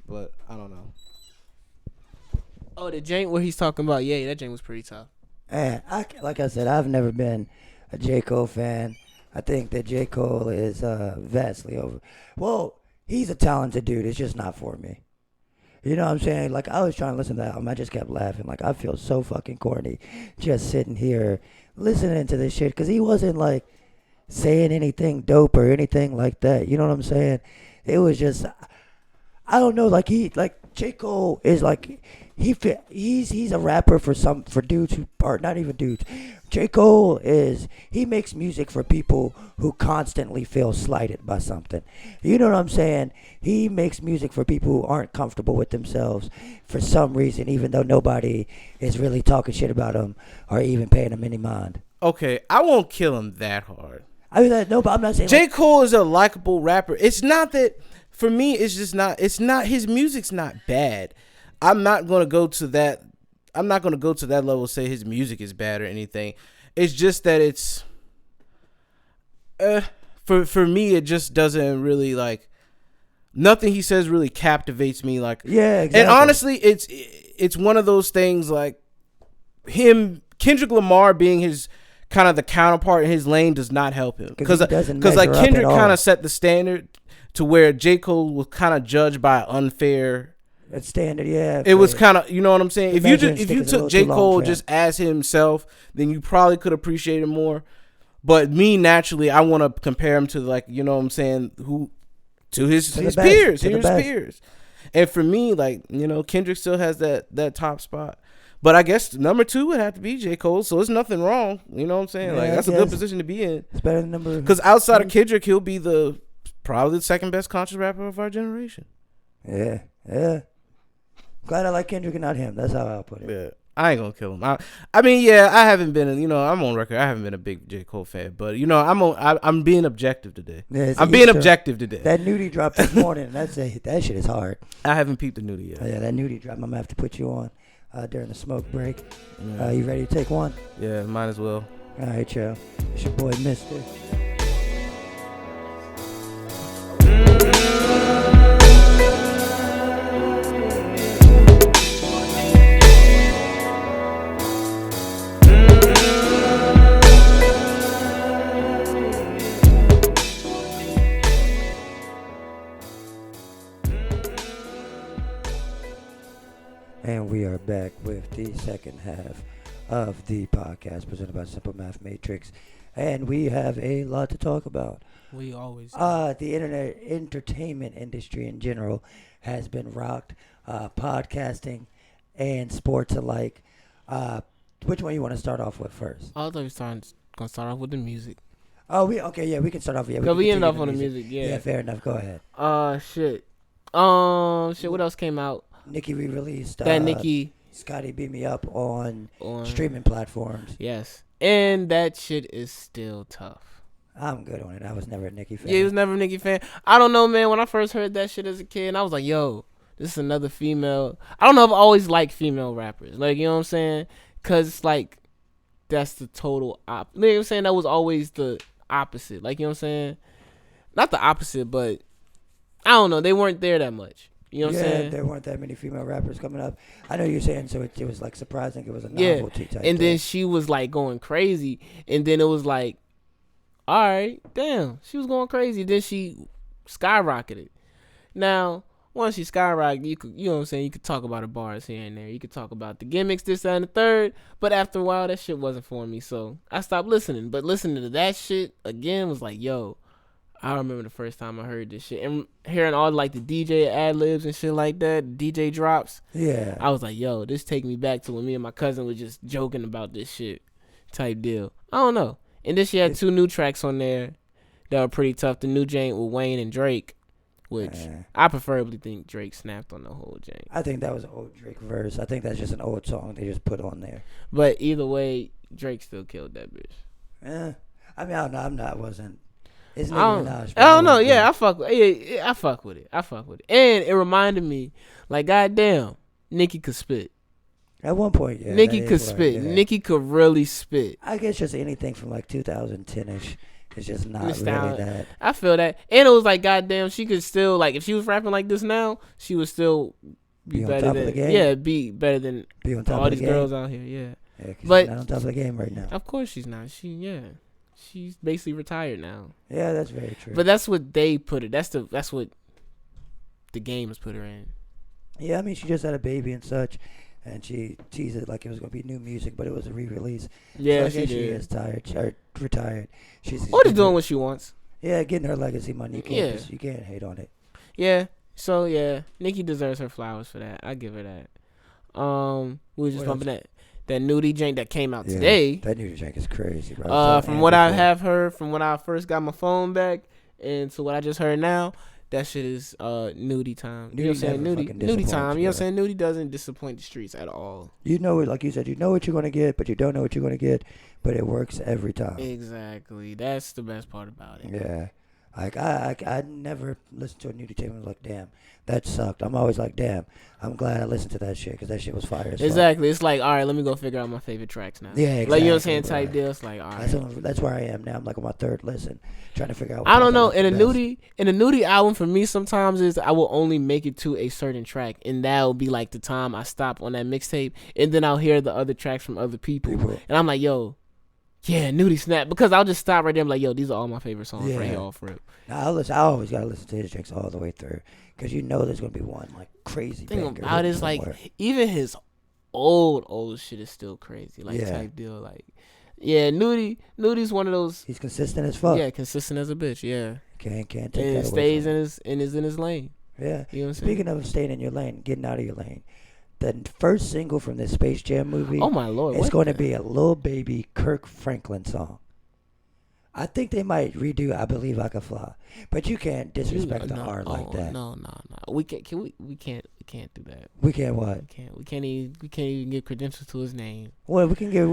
but I don't know. Oh, the jank where he's talking about, that jank was pretty tough. And like I said, I've never been a J. Cole fan. I think that J. Cole is vastly over. Well, he's a talented dude. It's just not for me. You know what I'm saying? Like, I was trying to listen to that album. I just kept laughing. Like, I feel so fucking corny just sitting here listening to this shit because he wasn't, like, saying anything dope or anything like that. You know what I'm saying? It was just, I don't know. Like, J. Cole is, like, he's a rapper for dudes who are not even dudes. J. Cole he makes music for people who constantly feel slighted by something. You know what I'm saying? He makes music for people who aren't comfortable with themselves for some reason, even though nobody is really talking shit about him or even paying him any mind. Okay, I won't kill him that hard. I mean, no, but I'm not saying J. Cole is a likable rapper. It's not that, for me, it's not, his music's not bad. I'm not going to go to that level, say his music is bad or anything. It's just that it's for me, it just doesn't really, like, nothing he says really captivates me, like. Yeah, exactly. And honestly, it's one of those things, like, Kendrick Lamar being his kind of the counterpart in his lane does not help him, because like Kendrick kind of set the standard to where J. Cole was kind of judged by unfair standard. Yeah, it was kind of, you know what I'm saying. If you took J. Cole just as himself, then you probably could appreciate him more. But me, naturally, I want to compare him to, like, you know what I'm saying, who to his To the best, peers, to the his best. peers. And for me, like, you know, Kendrick still has that top spot. But I guess number 2 would have to be J. Cole. So it's nothing wrong. You know what I'm saying? Yeah, Like, I that's a good guess. position to be in. It's better than number. Because outside of Kendrick, he'll be probably the second best conscious rapper of our generation. Yeah. Glad I like Kendrick and not him. That's how I'll put it. Yeah. I ain't gonna kill him. I mean, yeah, I haven't been, you know, I'm on record. I haven't been a big J. Cole fan, but you know, I'm being objective today. Yeah, I'm being objective today. That nudie drop this morning. That shit is hard. I haven't peeped the nudie yet. Oh, yeah, that nudie drop. I'm gonna have to put you on during the smoke break. Yeah. You ready to take one? Yeah, might as well. All right, yo. It's your boy, Mister. And we are back with the second half of the podcast presented by Simple Math Matrix. And we have a lot to talk about. We always The internet entertainment industry in general has been rocked. Podcasting and sports alike. Which one you want to start off with first? I thought we were gonna start off with the music. Oh, we can start off. Yeah, Cause we ended continue off on the music. Yeah. Yeah, fair enough. Go ahead. Shit. What else came out? Nicki re-released. That Nicki Scotty Beat Me Up on on streaming platforms. Yes, and that shit is still tough. I'm good on it. I was never a Nicki fan. Yeah, he was never a Nicki fan. I don't know, man. When I first heard that shit as a kid, I was like, yo, this is another female. I don't know if I always liked female rappers. Like, you know what I'm saying? Because it's like, that's the total you know what I'm saying? That was always the opposite. Like, you know what I'm saying? Not the opposite, but I don't know. They weren't there that much. You know what I'm saying? There weren't that many female rappers coming up. I know you're saying, so it was like surprising. It was a Yeah, novelty type and then thing. she was like going crazy, and then it was like, all right, damn, she was going crazy. Then she skyrocketed. Now, once she skyrocketed, you know what I'm saying, you could talk about her bars here and there. You could talk about the gimmicks, this, that, and the third. But after a while, that shit wasn't for me, so I stopped listening. But listening to that shit again was like, yo, I remember the first time I heard this shit. And hearing all like the DJ ad-libs and shit like that, DJ drops. Yeah. I was like, yo, this take me back to when me and my cousin was just joking about this shit type deal. I don't know. And then she had 2 new tracks on there that were pretty tough. The new jank with Wayne and Drake, which I preferably think Drake snapped on the whole jank. I think that was an old Drake verse. I think that's just an old song they just put on there. But either way, Drake still killed that bitch. Yeah. I mean, I don't know. I wasn't. It's Nicki I Minaj. don't know. Yeah, I fuck with it. And it reminded me, like, goddamn, Nicki could spit. At one point, yeah. Nicki that could is right, spit. yeah. Nicki could really spit. I guess just anything from like 2010ish is just not Nostalgia. really that. I feel that. And it was like, goddamn, she could still, like, if she was rapping like this now, she would still be on better top than, of the game? yeah, be better than Be on top all of the these game. girls out here, yeah. Yeah, 'cause But- she's not on top of the game right now. Of course she's not. She's basically retired now. Yeah, that's very true. But that's what they put it. That's what the game has put her in. Yeah, I mean, she just had a baby and such, and she teased it like it was going to be new music, but it was a re-release. Yeah, so I she guess she did. is tired, or retired. She's Or just doing what she wants. Yeah, getting her legacy money. You can't, Yeah. you can't hate on it. Yeah. So yeah, Nicki deserves her flowers for that. I give her that. We were just What bumping that nudie jank that came out Yeah, today. that new drink is crazy, bro. From what I have heard, from when I first got my phone back, and to what I just heard now, that shit is nudie time. You know what I'm saying? never Nudie fucking time. You know disappoints, what I'm bro. saying? Nudie doesn't disappoint the streets at all. You know it, like you said, you know what you're going to get, but you don't know what you're going to get, but it works every time. Exactly. That's the best part about it. Yeah. Like, I never listened to a nudie tape and was like, damn, that sucked. I'm always like, damn, I'm glad I listened to that shit because that shit was fire as fuck. Exactly. It's like, all right, let me go figure out my favorite tracks now. Yeah, exactly. Like, you know what I'm saying? bro. Type deal. It's like, all right. That's where I am now. I'm like on my third listen, trying to figure out. I don't know. In In a nudie album for me sometimes is I will only make it to a certain track, and that'll be like the time I stop on that mixtape, and then I'll hear the other tracks from other people. And I'm like, yo, yeah, nudie snap, because I'll just stop right there and be like, yo, these are all my favorite songs right here off rip. I always gotta listen to his drinks all the way through because you know there's gonna be one like crazy. Thing banger about it hidden is like somewhere. even his old shit is still crazy, like type deal. Like, yeah, nudie's one of those. He's consistent as fuck. Yeah, consistent as a bitch. Yeah, Can't take and that away stays from in his lane. Yeah. You know what I'm saying? Speaking of staying in your lane, getting out of your lane, the first single from the Space Jam movie Oh my lord! is what going to the- be a Lil Baby Kirk Franklin song. I think they might redo "I Believe I Can Fly," but you can't disrespect the art like that. No. We can't. We can't do that. We can't what? We can't even give credentials to his name. Well, we can give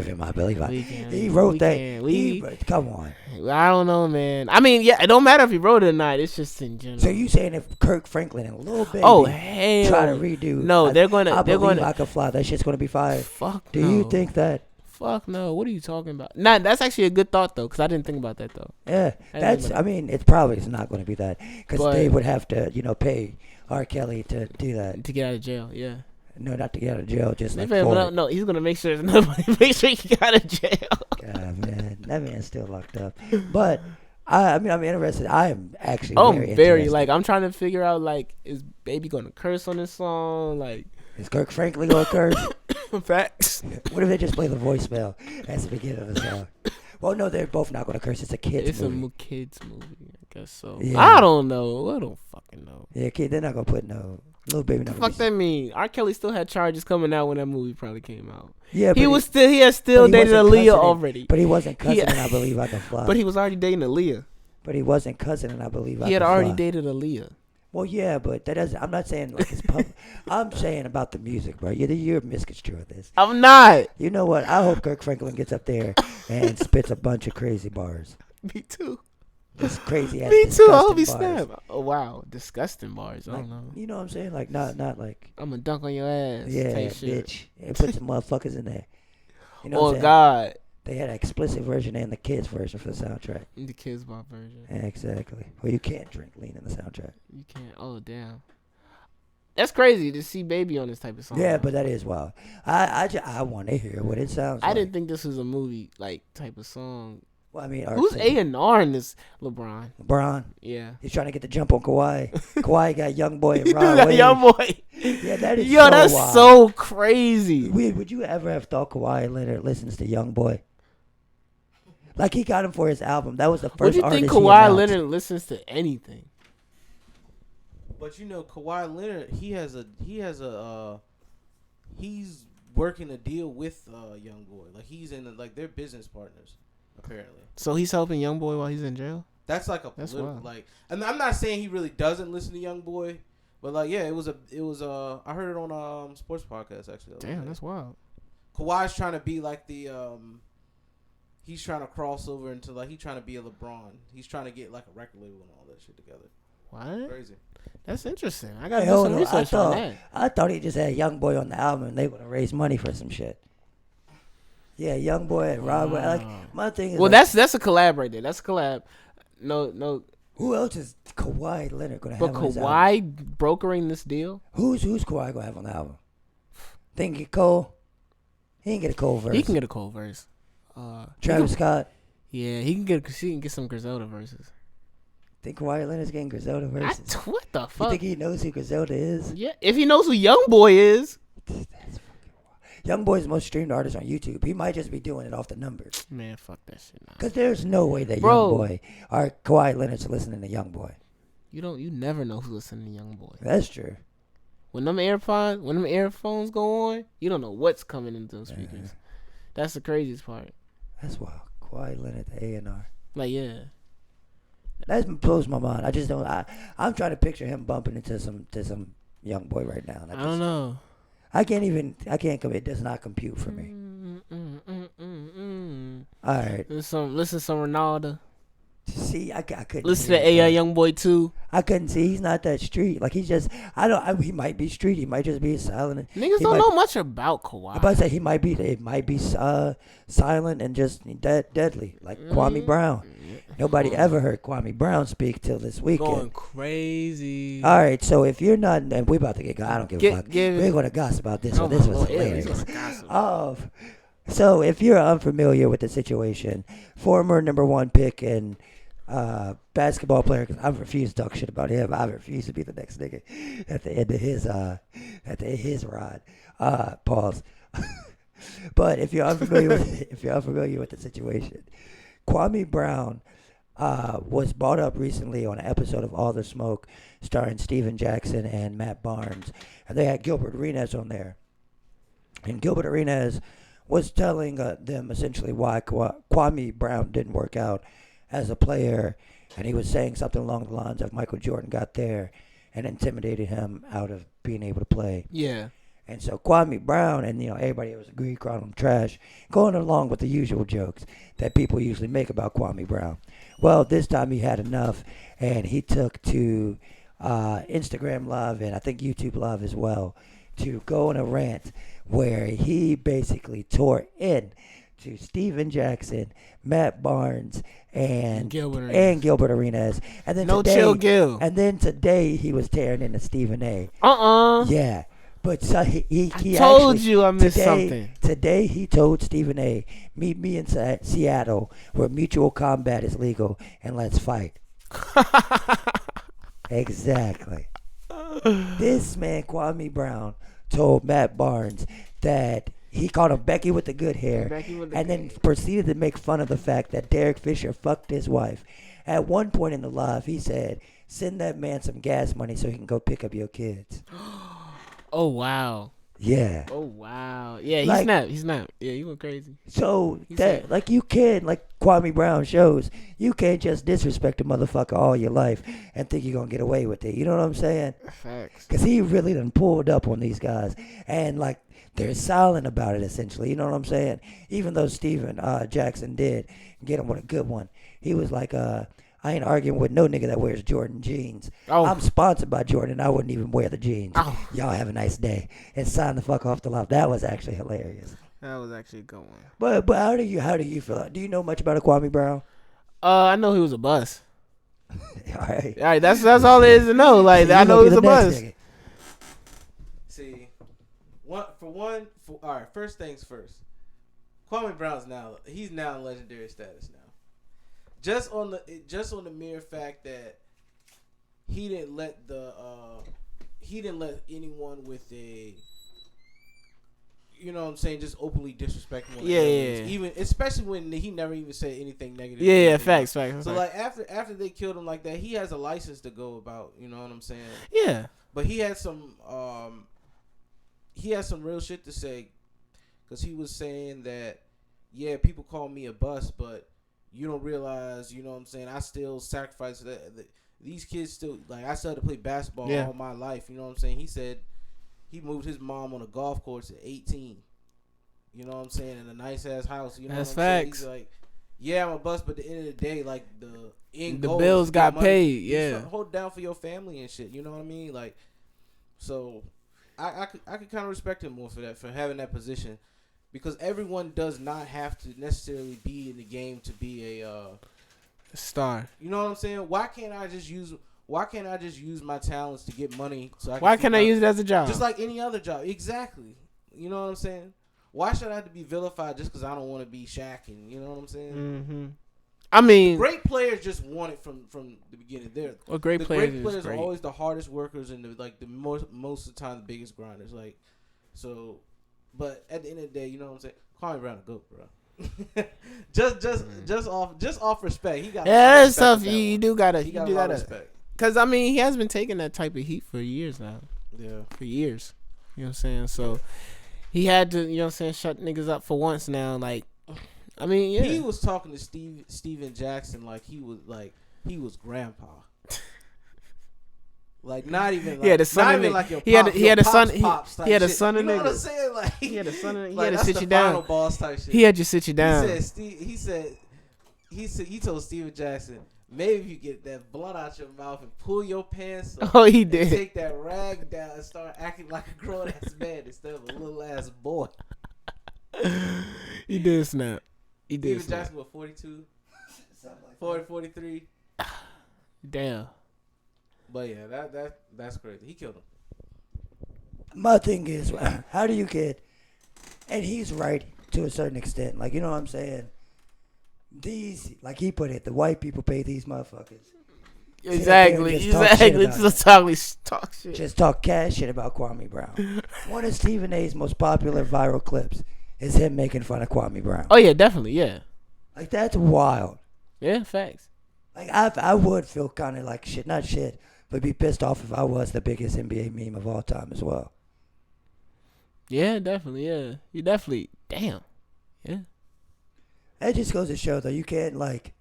him. I believe We can. he wrote we that. Can. Come on. I don't know, man. I mean, yeah, it don't matter if he wrote it or not. It's just in general. So you saying if Kirk Franklin and Lil Baby try to redo? No, they're gonna. I They're believe gonna. I Can Fly. That shit's gonna be fire. Fuck. Do no. you think that? Fuck no. What are you talking about? Nah, that's actually a good thought though, because I didn't think about that though. Yeah, I that's. didn't I mean, it's probably not going to be that because But- they would have to, pay R. Kelly to do that. To get out of jail, yeah. No, not to get out of jail, just like No, he's gonna make sure there's nobody. Make sure he get out of jail. God, man, that man's still locked up. But I mean, I'm interested. I am actually. I'm very interested. like, I'm trying to figure out like, is Baby gonna curse on this song? Like, Is Kirk Franklin going to curse? facts. What if they just play the voicemail at the beginning of the song? Well, no, they're both not going to curse. It's a kids It's movie. a kids movie, I guess so. Yeah. I don't know. I don't fucking know. Yeah, kid, they're not going to put no Little Baby. Not Fuck gonna be, that mean? R. Kelly still had charges coming out when that movie probably came out. Yeah, He but had still but he dated wasn't Aaliyah cousin already. But he wasn't cousin, He- and I believe I can fly. But he was already dating Aaliyah. But he wasn't cousin, and I believe I He had can already fly. dated Aaliyah. Well, yeah, but that doesn't. I'm not saying like it's public. I'm saying about the music, bro. You're misconstruing this. I'm not. You know what? I hope Kirk Franklin gets up there and spits a bunch of crazy bars. Me too. Just crazy ass. Me too. I hope he disgusting bars. snap. Oh wow, disgusting bars. I Like, don't know. you know what I'm saying? Like not like I'm gonna dunk on your ass. yeah, type shit. bitch. And put some motherfuckers in there. You know what Oh I'm saying? God, They had an explicit version and the kids version for the soundtrack. the Kids Bop version. Exactly. Well, you can't drink lean in the soundtrack. You can't. Oh damn. That's crazy to see Baby on this type of song. Yeah, but that is wild. I want to hear what it sounds like. I didn't think this was a movie like type of song. Well, I mean, Who's A&R in this? LeBron. LeBron. Yeah. He's trying to get the jump on Kawhi. Kawhi got Young Boy and You Rod got Wave. young boy. Yeah, that is Yo, so that's wild. so crazy. Would you ever have thought Kawhi Leonard listens to Young Boy? Like he got him for his album. That was the What first do you artist think he Kawhi announced. Leonard listens to anything? But Kawhi Leonard, he's working a deal with Young Boy. Like he's in they're business partners, apparently. So he's helping young boy while he's in jail? That's like a That's political, wild. and I'm not saying he really doesn't listen to Young Boy, but it was I heard it on sports podcast actually. the other Damn, day. that's wild. Kawhi's trying to be like the he's trying to cross over into he's trying to be a LeBron. He's trying to get like a record label and all that shit together. What? Crazy. That's interesting. I gotta Hey, do hold some on. research on that. I thought he just had Young Boy on the album and they would have raised money for some shit. Yeah, Young Boy and Rod Wave. Like my thing is, Well, like, that's a collab right there. That's a collab. No. who else is Kawhi Leonard gonna But have on his album? Kawhi brokering this deal? Who's Kawhi gonna have on the album? Think get Cole? He ain't get a Cole verse. He can get a Cole verse. Travis Scott. Yeah, he can get some Griselda verses. Think Kawhi Leonard's getting Griselda verses? What the You fuck? think he knows who Griselda is? Yeah, if he knows who Young Boy is. That's fucking wild. Young Boy's the most streamed artist on YouTube. He might just be doing it off the numbers. Man, fuck that shit. Nah. Cause there's no way that Bro. Young Boy or Kawhi Leonard's listening to Young Boy. You never know who's listening to Young Boy. That's true. When them earphones go on, you don't know what's coming into those speakers. That's the craziest part. That's wild. Kawhi Leonard, the A&R. Like, yeah. That blows my mind. I just don't. I'm trying to picture him bumping into some Young Boy right now. And I don't know. I can't. It does not compute for me. All right. Listen to some Ronaldo. See, I couldn't. Listen to hear it, AI Young Boy too. I couldn't see. He's not that street. Like he's just. He might be street. He might just be silent. Niggas He don't might- know much about Kawhi. I'm about to say he might be. It might be silent and just deadly, like Kwame Brown. Nobody ever heard Kwame Brown speak till this weekend. Going crazy. All right, so if you're not, and we're about to get. I don't give a fuck. We're going to gossip about this one. This was hilarious. So if you're unfamiliar with the situation, former number one pick and basketball player, because I refuse to talk shit about him. I refuse to be the next nigga at the end of his ride. Pause. But if you're unfamiliar with the situation, Kwame Brown was brought up recently on an episode of All the Smoke, starring Steven Jackson and Matt Barnes, and they had Gilbert Arenas on there, and Gilbert Arenas was telling them essentially why Kwame Brown didn't work out as a player, and he was saying something along the lines of Michael Jordan got there and intimidated him out of being able to play. Yeah. And so Kwame Brown and everybody was agreed calling him trash, going along with the usual jokes that people usually make about Kwame Brown. Well, this time he had enough, and he took to Instagram Live and I think YouTube Live as well to go on a rant where he basically tore in to Steven Jackson, Matt Barnes, and Gilbert Arenas. And then Chill Gil. And then today he was tearing into Stephen A. Yeah. But so he told actually, you I missed something. Today he told Stephen A, meet me in Seattle where mutual combat is legal and let's fight. Exactly. This man, Kwame Brown, told Matt Barnes that he called him Becky with the good hair and then proceeded to make fun of the fact that Derek Fisher fucked his wife. At one point in the live, he said, send that man some gas money so he can go pick up your kids. Oh, wow. Yeah. Oh, wow. Yeah, he snapped. Yeah, he went crazy. So, you can, like Kwame Brown shows, you can't just disrespect a motherfucker all your life and think you're going to get away with it. You know what I'm saying? Facts. Because he really done pulled up on these guys. And, they're silent about it, essentially. You know what I'm saying? Even though Steven Jackson did get him with a good one. He was like, I ain't arguing with no nigga that wears Jordan jeans. Oh. I'm sponsored by Jordan. I wouldn't even wear the jeans. Oh. Y'all have a nice day. And sign the fuck off the live. That was actually hilarious. That was actually a good one. But how do you feel? Do you know much about Kwame Brown? I know he was a bust. All right. All right, that's all there is to know. Like, I know he was a bust. Nigga. See, all right, first things first. Kwame Brown's he's now in legendary status now. Just on the mere fact that he didn't let anyone with a, you know what I'm saying, just openly disrespect him. Yeah. Even especially when he never even said anything negative. Yeah, facts. So after they killed him like that, he has a license to go about. You know what I'm saying? Yeah. But he had some real shit to say, because he was saying that, yeah, people call me a bust, but you don't realize, you know what I'm saying, I still sacrifice that. These kids still, I still had to play basketball all my life, you know what I'm saying? He said he moved his mom on a golf course at 18, you know what I'm saying, in a nice-ass house, you know That's what I'm saying? facts. He's like, yeah, I'm a bust, but at the end of the day, the bills got money. paid, yeah. Hold down for your family and shit, you know what I mean? So I could kind of respect him more for that, for having that position. Because everyone does not have to necessarily be in the game to be a star. You know what I'm saying? Why can't I just use my talents to get money? Why can't I use it as a job? Just like any other job. Exactly. You know what I'm saying? Why should I have to be vilified just because I don't want to be Shaq? And you know what I'm saying? Mm-hmm. I mean, great players just want it from the beginning. Great players are always the hardest workers and the most of the time the biggest grinders. But at the end of the day, you know what I'm saying? Kwame Brown a goat, bro. just off respect. He got that's tough. You do gotta respect. Cause I mean, he has been taking that type of heat for years now. Yeah, for years. You know what I'm saying? So he had to, you know what I'm saying, shut niggas up for once now. I mean, yeah. He was talking to Steven Jackson like he was grandpa. Not even. He had a son. He had a son. He had a son. You know what I'm saying? He had a son. He had to sit you down. Boss type shit. He had to sit you down. He told Steven Jackson, maybe if you get that blood out your mouth and pull your pants up. Oh, he did. Take that rag down and start acting like a grown ass man instead of a little ass boy. He did snap. He did. Steven Jackson was 42, 40, 43. Damn. But yeah, that's crazy. He killed him. My thing is, how do you get? And he's right to a certain extent. You know what I'm saying? These, like he put it, the white people pay these motherfuckers. Exactly. Just talk shit. Just talk cash shit about Kwame Brown. One of Stephen A's most popular viral clips is him making fun of Kwame Brown. Oh yeah, definitely, yeah. That's wild. Yeah, facts. Like I would feel kind of like shit, not shit, but be pissed off if I was the biggest NBA meme of all time as well. Yeah, definitely. Yeah, you definitely. Damn. Yeah. That just goes to show though you can't like,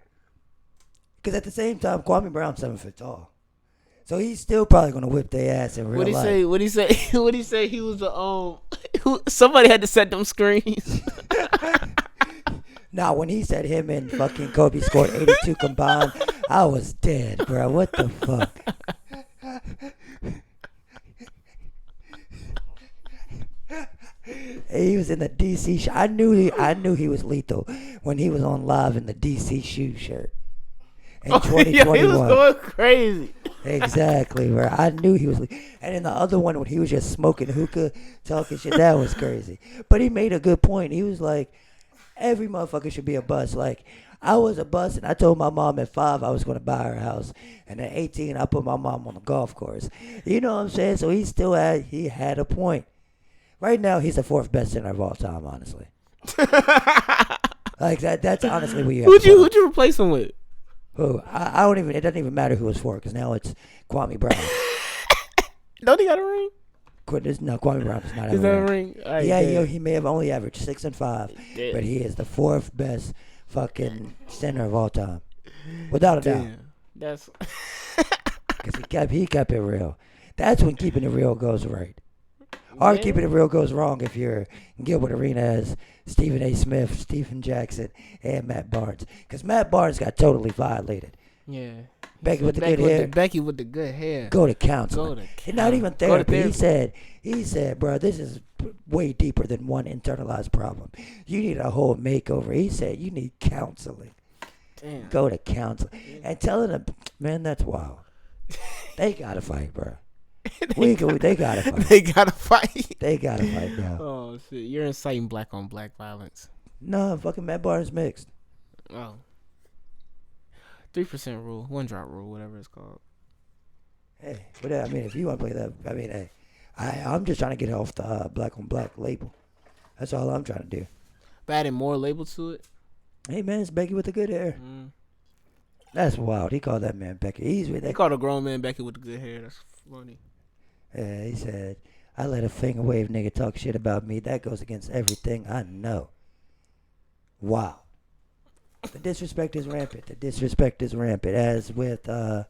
because at the same time Kwame Brown's 7 foot tall, so he's still probably gonna whip their ass in real What he life. say? What he say? What he say? He was a somebody had to set them screens. Now when he said him and fucking Kobe scored 82 combined, I was dead, bro. What the fuck? He was in the DC. I knew he was lethal when he was on live in the DC shoe shirt in 2021. He was going crazy. Exactly, bro. I knew he was. And in the other one, when he was just smoking hookah, talking shit, that was crazy. But he made a good point. He was like, every motherfucker should be a bust. Like, I was a bust, and I told my mom at 5 I was going to buy her a house. And at 18, I put my mom on the golf course. You know what I'm saying? So he had a point. Right now, he's the 4th best center of all time, honestly. Like, that's honestly what you have Who'd you replace him with? Who? I don't even, it doesn't even matter who it's for, because now it's Kwame Brown. Don't he got a ring? No, Kwame Brown does not have Is that a a ring. ring? Right, Yeah, he may have only averaged 6 and 5, Damn. but he is the 4th best fucking center of all time, without a doubt. That's Because he kept it real. That's when keeping it real goes right. Or keeping it real goes wrong if you're Gilbert Arenas, Stephen A. Smith, Stephen Jackson, and Matt Barnes. Because Matt Barnes got totally violated. yeah. Becky with the good hair. Becky with the good hair. Go to counseling. And not even therapy. He said, bro, this is way deeper than one internalized problem. You need a whole makeover. He said, you need counseling. Damn. Go to counseling. And telling them, man, that's wild. They got to fight, bro. They got to fight. They gotta fight. They got to fight, bro. Oh shit! You're inciting black on black violence. No, fucking Matt Barnes mixed. Oh. 3% rule, 1-drop rule, whatever it's called. Hey, but I mean, if you want to play that, I mean, hey, I'm just trying to get off the black on black label. That's all I'm trying to do. But adding more label to it. Hey, man, it's Becky with the good hair. That's wild. He called that man Becky. He called a grown man Becky with the good hair. That's funny. Yeah, he said, I let a finger wave nigga talk shit about me. That goes against everything I know. Wow. The disrespect is rampant. As with, I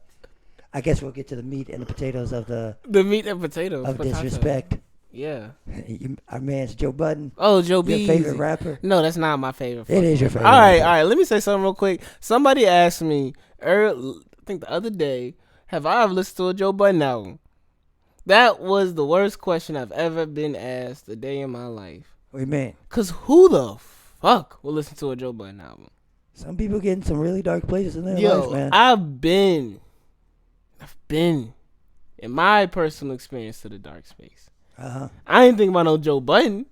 guess we'll get to the meat and the potatoes of the meat and potatoes of disrespect. Yeah. Our man's Joe Budden. Oh, Joe B. Your favorite rapper? No, that's not my favorite. It is your favorite. All right. Let me say something real quick. Somebody asked me, I think the other day, have I ever listened to a Joe Budden album? That was the worst question I've ever been asked a day in my life. What do you mean? Cause who the fuck will listen to a Joe Budden album? Some people get in some really dark places in their life, man. I've been in my personal experience to the dark space. I ain't think about no Joe Budden.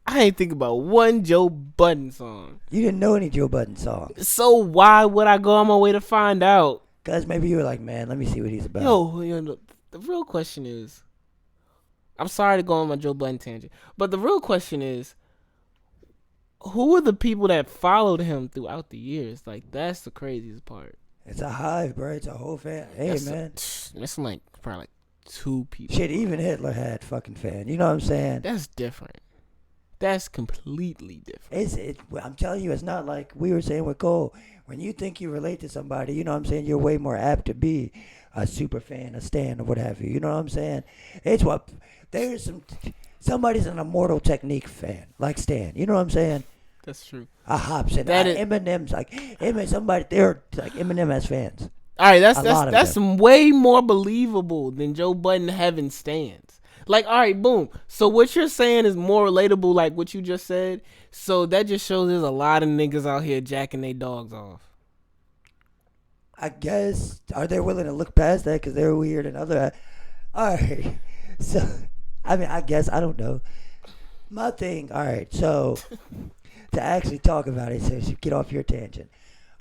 I ain't think about one Joe Budden song. You didn't know any Joe Budden songs. So why would I go on my way to find out? Cause maybe you were like, man, let me see what he's about. The real question is, I'm sorry to go on my Joe Budden tangent, but the real question is, who are the people that followed him throughout the years? Like, that's the craziest part. It's a hive, bro. It's a whole fan. Hey, man. It's like probably like 2 people. Shit, even Hitler had fucking fan. You know what I'm saying? That's different. That's completely different. I'm telling you, it's not like we were saying with Cole. When you think you relate to somebody, you know what I'm saying, you're way more apt to be a super fan, a stan, or what have you. You know what I'm saying? It's what there's somebody's an Immortal Technique fan, like Stan. You know what I'm saying? That's true. A Hobson, Eminem's like somebody. They're like Eminem has fans. All right, that's way more believable than Joe Budden having stans. Like, all right, boom. So what you're saying is more relatable, like what you just said. So that just shows there's a lot of niggas out here jacking their dogs off. I guess, are they willing to look past that because they're weird and other? All right, so I mean, I guess I don't know. My thing, all right, so to actually talk about it, so you get off your tangent.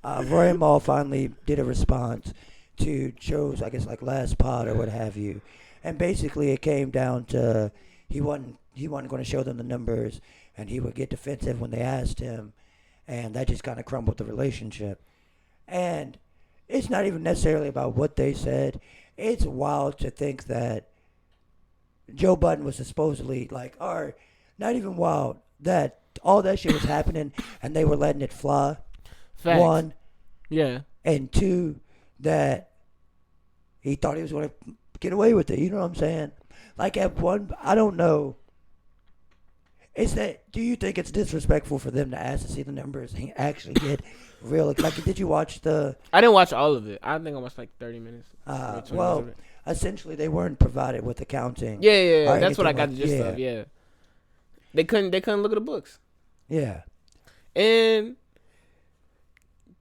Roy Maul finally did a response to Joe's, I guess, like last pod or what have you, and basically it came down to he wasn't going to show them the numbers, and he would get defensive when they asked him, and that just kind of crumbled the relationship. And it's not even necessarily about what they said. It's wild to think that Joe Budden was supposedly like, or not even wild, that all that shit was happening and they were letting it fly. Facts. One. Yeah. And two, that he thought he was going to get away with it. You know what I'm saying? Like at one, I don't know. Is that, do you think it's disrespectful for them to ask to see the numbers and actually get real? Like, did you watch the? I didn't watch all of it. I think I watched like 30 minutes. or 20 minutes Well, of it. essentially they weren't provided with accounting. Yeah. or That's what I anything got the like- gist of. Yeah. They couldn't look at the books. Yeah. And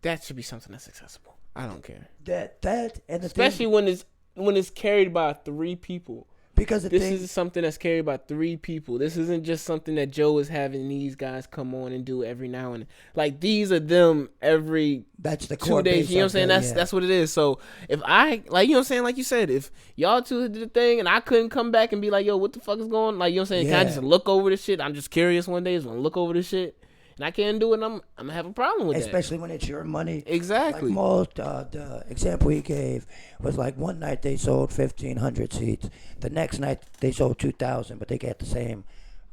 that should be something that's accessible. I don't care. That and the Especially thing, when it's carried by 3 people. because the This thing, is something that's carried by 3 people. This isn't just something that Joe is having these guys come on and do every now and then. Like, these are them every that's the 2 core days. base You know what I'm of saying? the- That's what it is. So if I, like, you know what I'm saying? Like you said, if y'all two did the thing and I couldn't come back and be like, yo, what the fuck is going on? Like, you know what I'm saying? Can I Yeah. just look over this shit? I'm just curious one day. Just want to look over this shit. And I can't do it. I'm going to have a problem with that. especially when it's your money. Exactly. Like most, the example he gave was like one night they sold 1,500 seats. The next night they sold 2,000, but they get the same.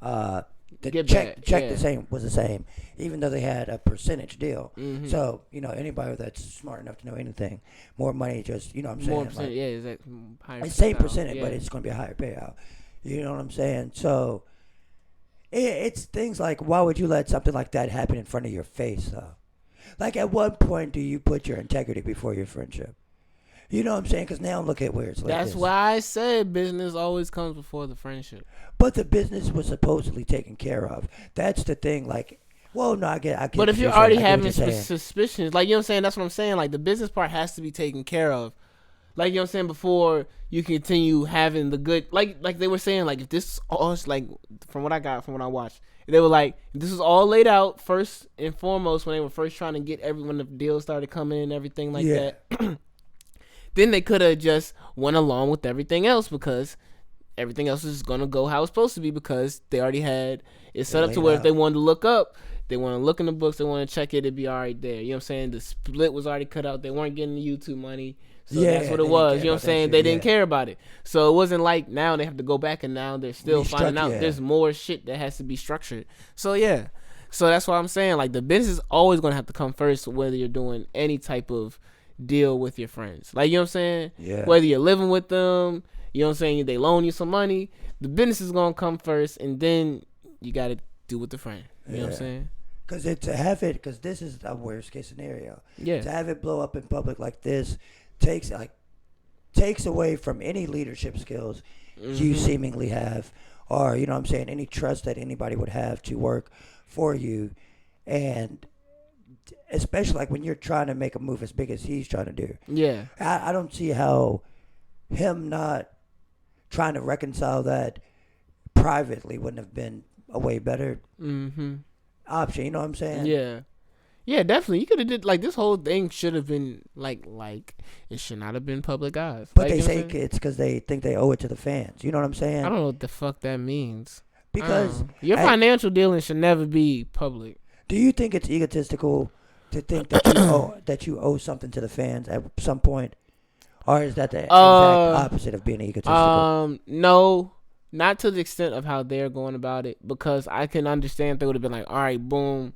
The Get check back, check yeah. the same was the same, even though they had a percentage deal. Mhm. So anybody that's smart enough to know anything, more money just what I'm saying. More like, percent. Yeah, is that higher? it's same percentile, percentage, yeah. but it's going to be a higher payout. You know what I'm saying? So it's things like, why would you let something like that happen in front of your face, though? Like, at what point do you put your integrity before your friendship? You know what I'm saying? Because now look at where it's like That's this. why I said business always comes before the friendship. But the business was supposedly taken care of. That's the thing. Like, well, no, I get. But if what you're saying. already I get what having you're saying. suspicions, like, you know what I'm saying? That's what I'm saying. Like, the business part has to be taken care of. Like, you know what I'm saying? Before you continue having the good, like they were saying, like, if this all, like, from what I got, from what I watched, they were like, this was all laid out first and foremost when they were first trying to get when the deals started coming in and everything like Yeah. that. Then they could have just went along with everything else because everything else is going to go how it's supposed to be because they already had it set up to laid where if out. they wanted to look up, they want to look in the books, they want to check it, it'd be all right there. You know what I'm saying? The split was already cut out. They weren't getting the YouTube money. So Yeah, that's what they it didn't was. care You know what I'm about that saying? shit, They didn't yeah. care about it. So it wasn't like now they have to go back and now they're still finding out yeah. there's more shit that has to be structured. So yeah. So that's why I'm saying, like, the business is always going to have to come first whether you're doing any type of deal with your friends. Like, you know what I'm saying? Yeah. Whether you're living with them, you know what I'm saying, they loan you some money, the business is going to come first and then you got to do with the friend. You know what I'm Yeah. saying? Because this is a worst case scenario. Yeah. To have it blow up in public like this takes away from any leadership skills you Mhm. seemingly have, or you know what I'm saying, any trust that anybody would have to work for you, and especially like when you're trying to make a move as big as he's trying to do. Yeah. I don't see how him not trying to reconcile that privately wouldn't have been a way better Mm-hmm. option. You know what I'm saying? Yeah. Yeah, definitely. You could have did, like, this whole thing should have been like it should not have been public eyes. But Like, they you know say what I'm saying? it's because they think they owe it to the fans. You know what I'm saying? I don't know what the fuck that means. Because Your financial dealings should never be public. do you think it's egotistical to think that you owe something to the fans at some point, or is that the exact opposite of being egotistical? No, not to the extent of how they're going about it, because I can understand they would have been like, all right, boom,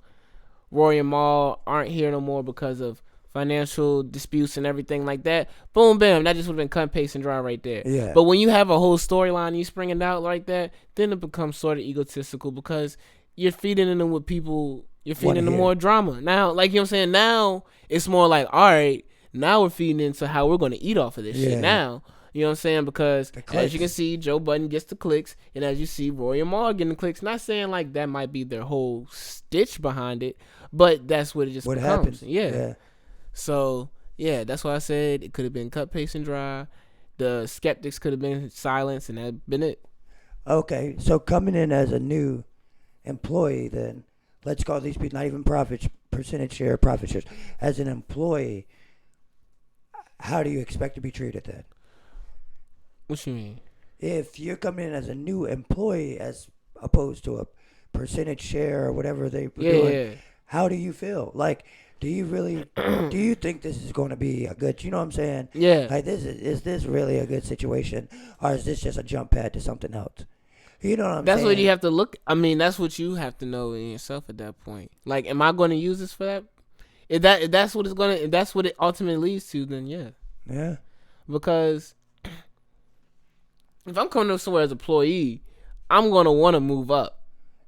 Rory and Mal aren't here no more because of financial disputes and everything like that. Boom, bam, that just would have been cut, paste, and dry right there. Yeah. But when you have a whole storyline, you spring it out like that, then it becomes sort of egotistical because you're feeding them with people. You're feeding Wanna them hear. more drama. Now, like, you know what I'm saying? Now it's more like, all right, now we're feeding into how we're going to eat off of this Yeah. shit now. You know what I'm saying? Because The as you can clicks. see, Joe Budden gets the clicks, and as you see, Roy and Maul getting the clicks. Not saying like that might be their whole stitch behind it, but that's what it just What becomes. happens? Yeah. So, yeah, that's why I said it could have been cut, paste, and dry. The skeptics could have been silenced, and that'd been it. Okay, so coming in as a new employee, then let's call these people not even percentage share, profit shares. As an employee, how do you expect to be treated then? What you mean? If you're coming in as a new employee as opposed to a percentage share or whatever they were Yeah, doing, yeah. how do you feel? Like, Do you really? Do you think this is going to be a good? You know what I'm saying? Yeah. Like is this really a good situation, or is this just a jump pad to something else? You know what I'm That's saying? what you have to look. I mean, that's what you have to know in yourself at that point. Like, am I going to use this for that? If that's what it's gonna, if that's what it ultimately leads to, then yeah. Yeah. Because if I'm coming up somewhere as an employee, I'm gonna want to move up.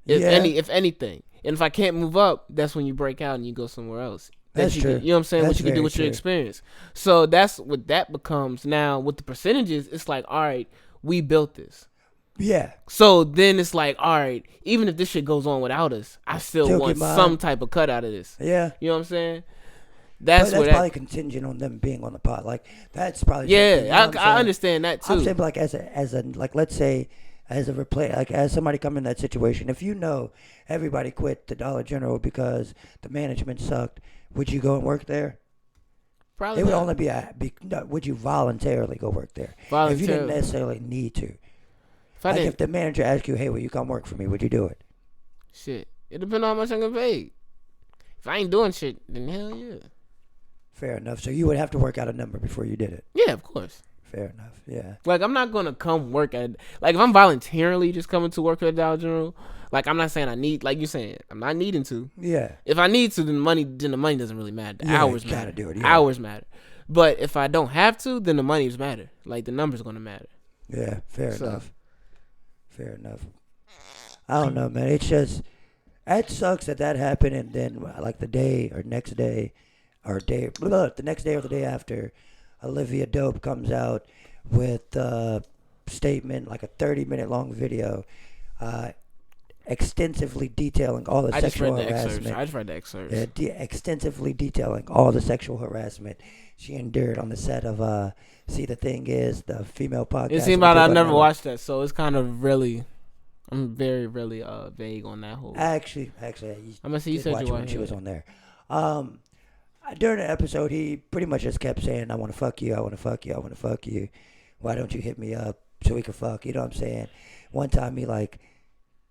If anything, and if I can't move up, that's when you break out and you go somewhere else. That's true. You know what I'm saying? That's what you can do very with your true. experience. So that's what that becomes. Now with the percentages, it's like, all right, we built this. Yeah. So then it's like, all right, even if this shit goes on without us, I still Still want get mine. some type of cut out of this. Yeah. You know what I'm saying? That's That's what probably contingent on them being on the pot. Like that's probably yeah, you know what I'm I saying? understand that too. I'm saying, but like as a like let's say as a replay, like as somebody come in that situation, if you know everybody quit the Dollar General because the management sucked, would you go and work there? Probably It would not. only be no, would you voluntarily go work there? If you didn't Voluntarily. necessarily need to. If I Like didn't, if the manager asked you, hey, will you come work for me? Would you do it? shit, it depends on how much I'm gonna pay. If I ain't doing shit, then hell yeah. Fair enough. So you would have to work out a number before you did it. Yeah, of course. Fair enough. Yeah. Like, I'm not gonna come work at, like, if I'm voluntarily just coming to work at Dollar General, like, I'm not saying I need, like you saying, I'm not needing to. Yeah. If I need to, then the money doesn't really matter. The Yeah, hours you gotta matter. do it, yeah. Hours matter. But if I don't have to, then the money's matter. Like, the number's gonna matter. Yeah. Fair So- enough. Fair enough. I don't know, man. It's just it sucks that happened, and then like the day or next day, or day the next day or the day after, Olivia Dope comes out with a statement, like a 30-minute long video, extensively detailing all the I just sexual read the excerpts. harassment. I just read the excerpts. Extensively detailing all the sexual harassment she endured on the set of See the Thing Is, the female podcast. It seemed with like Joe I Budden. never watched that, so it's kind of really, I'm very, really vague on that whole. Actually, I'm gonna see you did said watch you when watched she was on there. During the episode, he pretty much just kept saying, "I want to fuck you. I want to fuck you. I want to fuck you. Why don't you hit me up so we can fuck?" You know what I'm saying? One time he like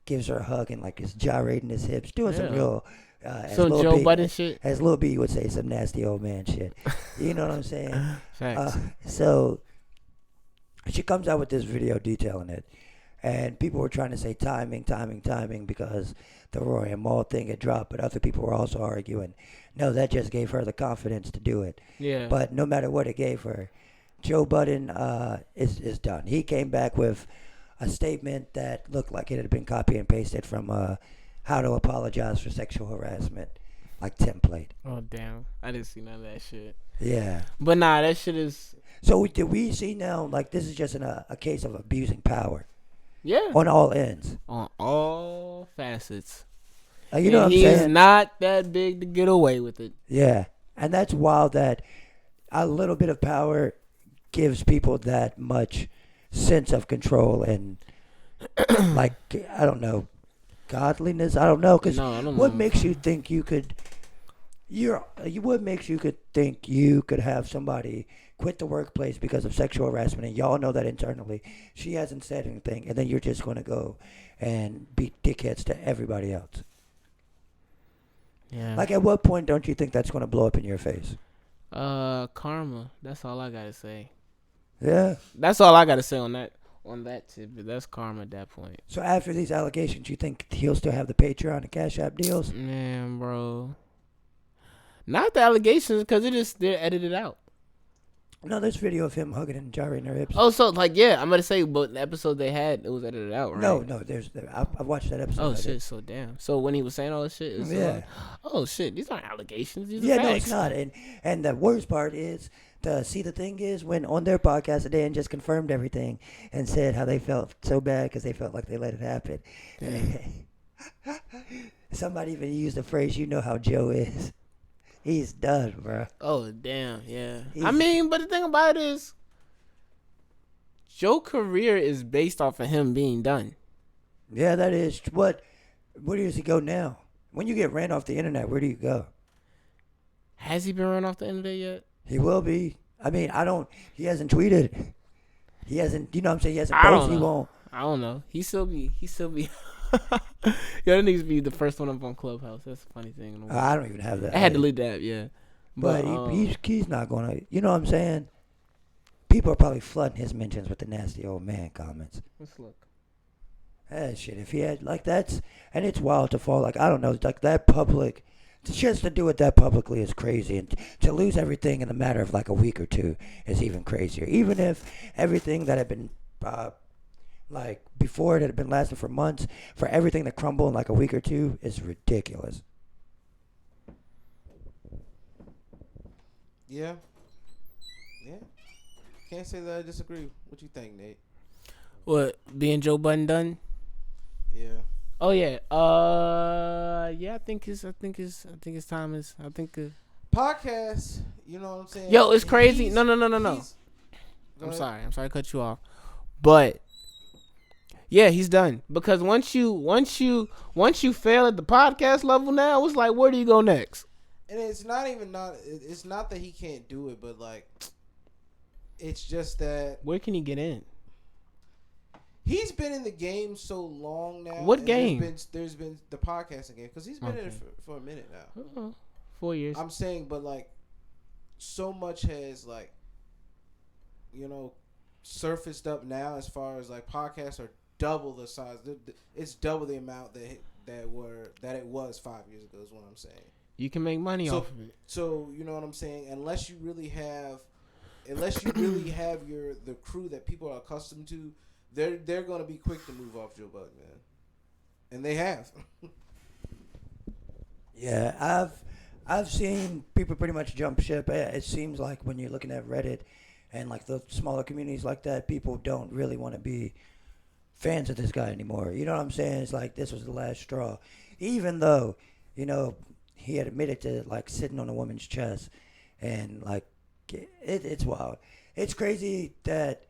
gives her a hug and like is gyrating his hips, doing some Yeah. real. As So Lil Joe B- Budden shit. as Lil B would say, some nasty old man shit. You know what I'm saying? Facts. So she comes out with this video detailing it, and people were trying to say timing because the Roy and Maul thing had dropped, but other people were also arguing, no, that just gave her the confidence to do it. Yeah. But no matter what it gave her, Joe Budden is done. He came back with a statement that looked like it had been copy and pasted from How to Apologize for Sexual Harassment, like template. Oh damn! I didn't see none of that shit. Yeah. But nah, that shit is. So did we see now, like, this is just a case of abusing power Yeah. on all ends. On all facets. Like, you know And what I'm he's saying? not that big to get away with it. Yeah. And that's wild that a little bit of power gives people that much sense of control and, like, I don't know, godliness. I don't know. Because No, I don't what know. makes you think you could, what makes you could think you could have somebody quit the workplace because of sexual harassment, and y'all know that internally she hasn't said anything, and then you're just going to go and be dickheads to everybody else? Yeah. Like, at what point don't you think that's going to blow up in your face? Karma. That's all I gotta say. Yeah. That's all I gotta say on that tidbit. That's karma at that point. So after these allegations, you think he'll still have the Patreon and Cash App deals? Man, bro. Not the allegations, because they're edited out. No, there's video of him hugging and gyrating her hips. Oh, so like, yeah, I'm gonna say, but the episode they had, it was edited out, right? No, I've watched that episode. Oh I did. shit! So damn. So when he was saying all this shit, it was Yeah. oh shit! These aren't allegations. These Yeah, are no, facts. it's not. And the worst part is See the Thing Is when on their podcast today and just confirmed everything and said how they felt so bad because they felt like they let it happen. Somebody even used the phrase, "You know how Joe is." He's done, bro. Oh damn! Yeah. I He's- mean, but the thing about it is, Joe's career is based off of him being done. Yeah, that is. Where does he go now? When you get ran off the internet, where do you go? Has he been run off the internet yet? He will be. I mean, he hasn't tweeted. He hasn't, you know what I'm saying? He hasn't I don't posted. He know. won't. I don't know. He still be. Yo, that needs to be the first one up on Clubhouse. That's a funny thing. In the world. I don't even have that. I had to delete that, yeah. But he's not gonna. You know what I'm saying? People are probably flooding his mentions with the nasty old man comments. Let's look. That shit. If he had like that's and it's wild to fall like I don't know like that public. Just to do it that publicly is crazy, and to lose everything in a matter of like a week or two is even crazier. Even if everything that had been like before it had been lasting for months, for everything to crumble in like a week or two is ridiculous. Yeah. Can't say that I disagree. What you think, Nate? What, being Joe Budden done? Yeah. Oh yeah. Yeah, I think his time is. Podcast. You know what I'm saying? Yo, it's crazy. No. I'm sorry to cut you off, but yeah, he's done because once you fail at the podcast level, now it's like where do you go next? And it's not that he can't do it, but like, it's just that where can he get in? He's been in the game so long now. What game? There's been the podcasting game because he's been in it for a minute now. 4 years. I'm saying, but like, so much has like, surfaced up now as far as like podcasts are double the size. It's double the amount that it was 5 years ago. Is what I'm saying. You can make money off of it. So you know what I'm saying. Unless you really have the crew that people are accustomed to. They're gonna be quick to move off Joe Budden, man, and they have. Yeah, I've seen people pretty much jump ship. It seems like when you're looking at Reddit and like the smaller communities like that, people don't really want to be fans of this guy anymore. You know what I'm saying? It's like this was the last straw, even though he had admitted to like sitting on a woman's chest, and like it's wild. It's crazy that.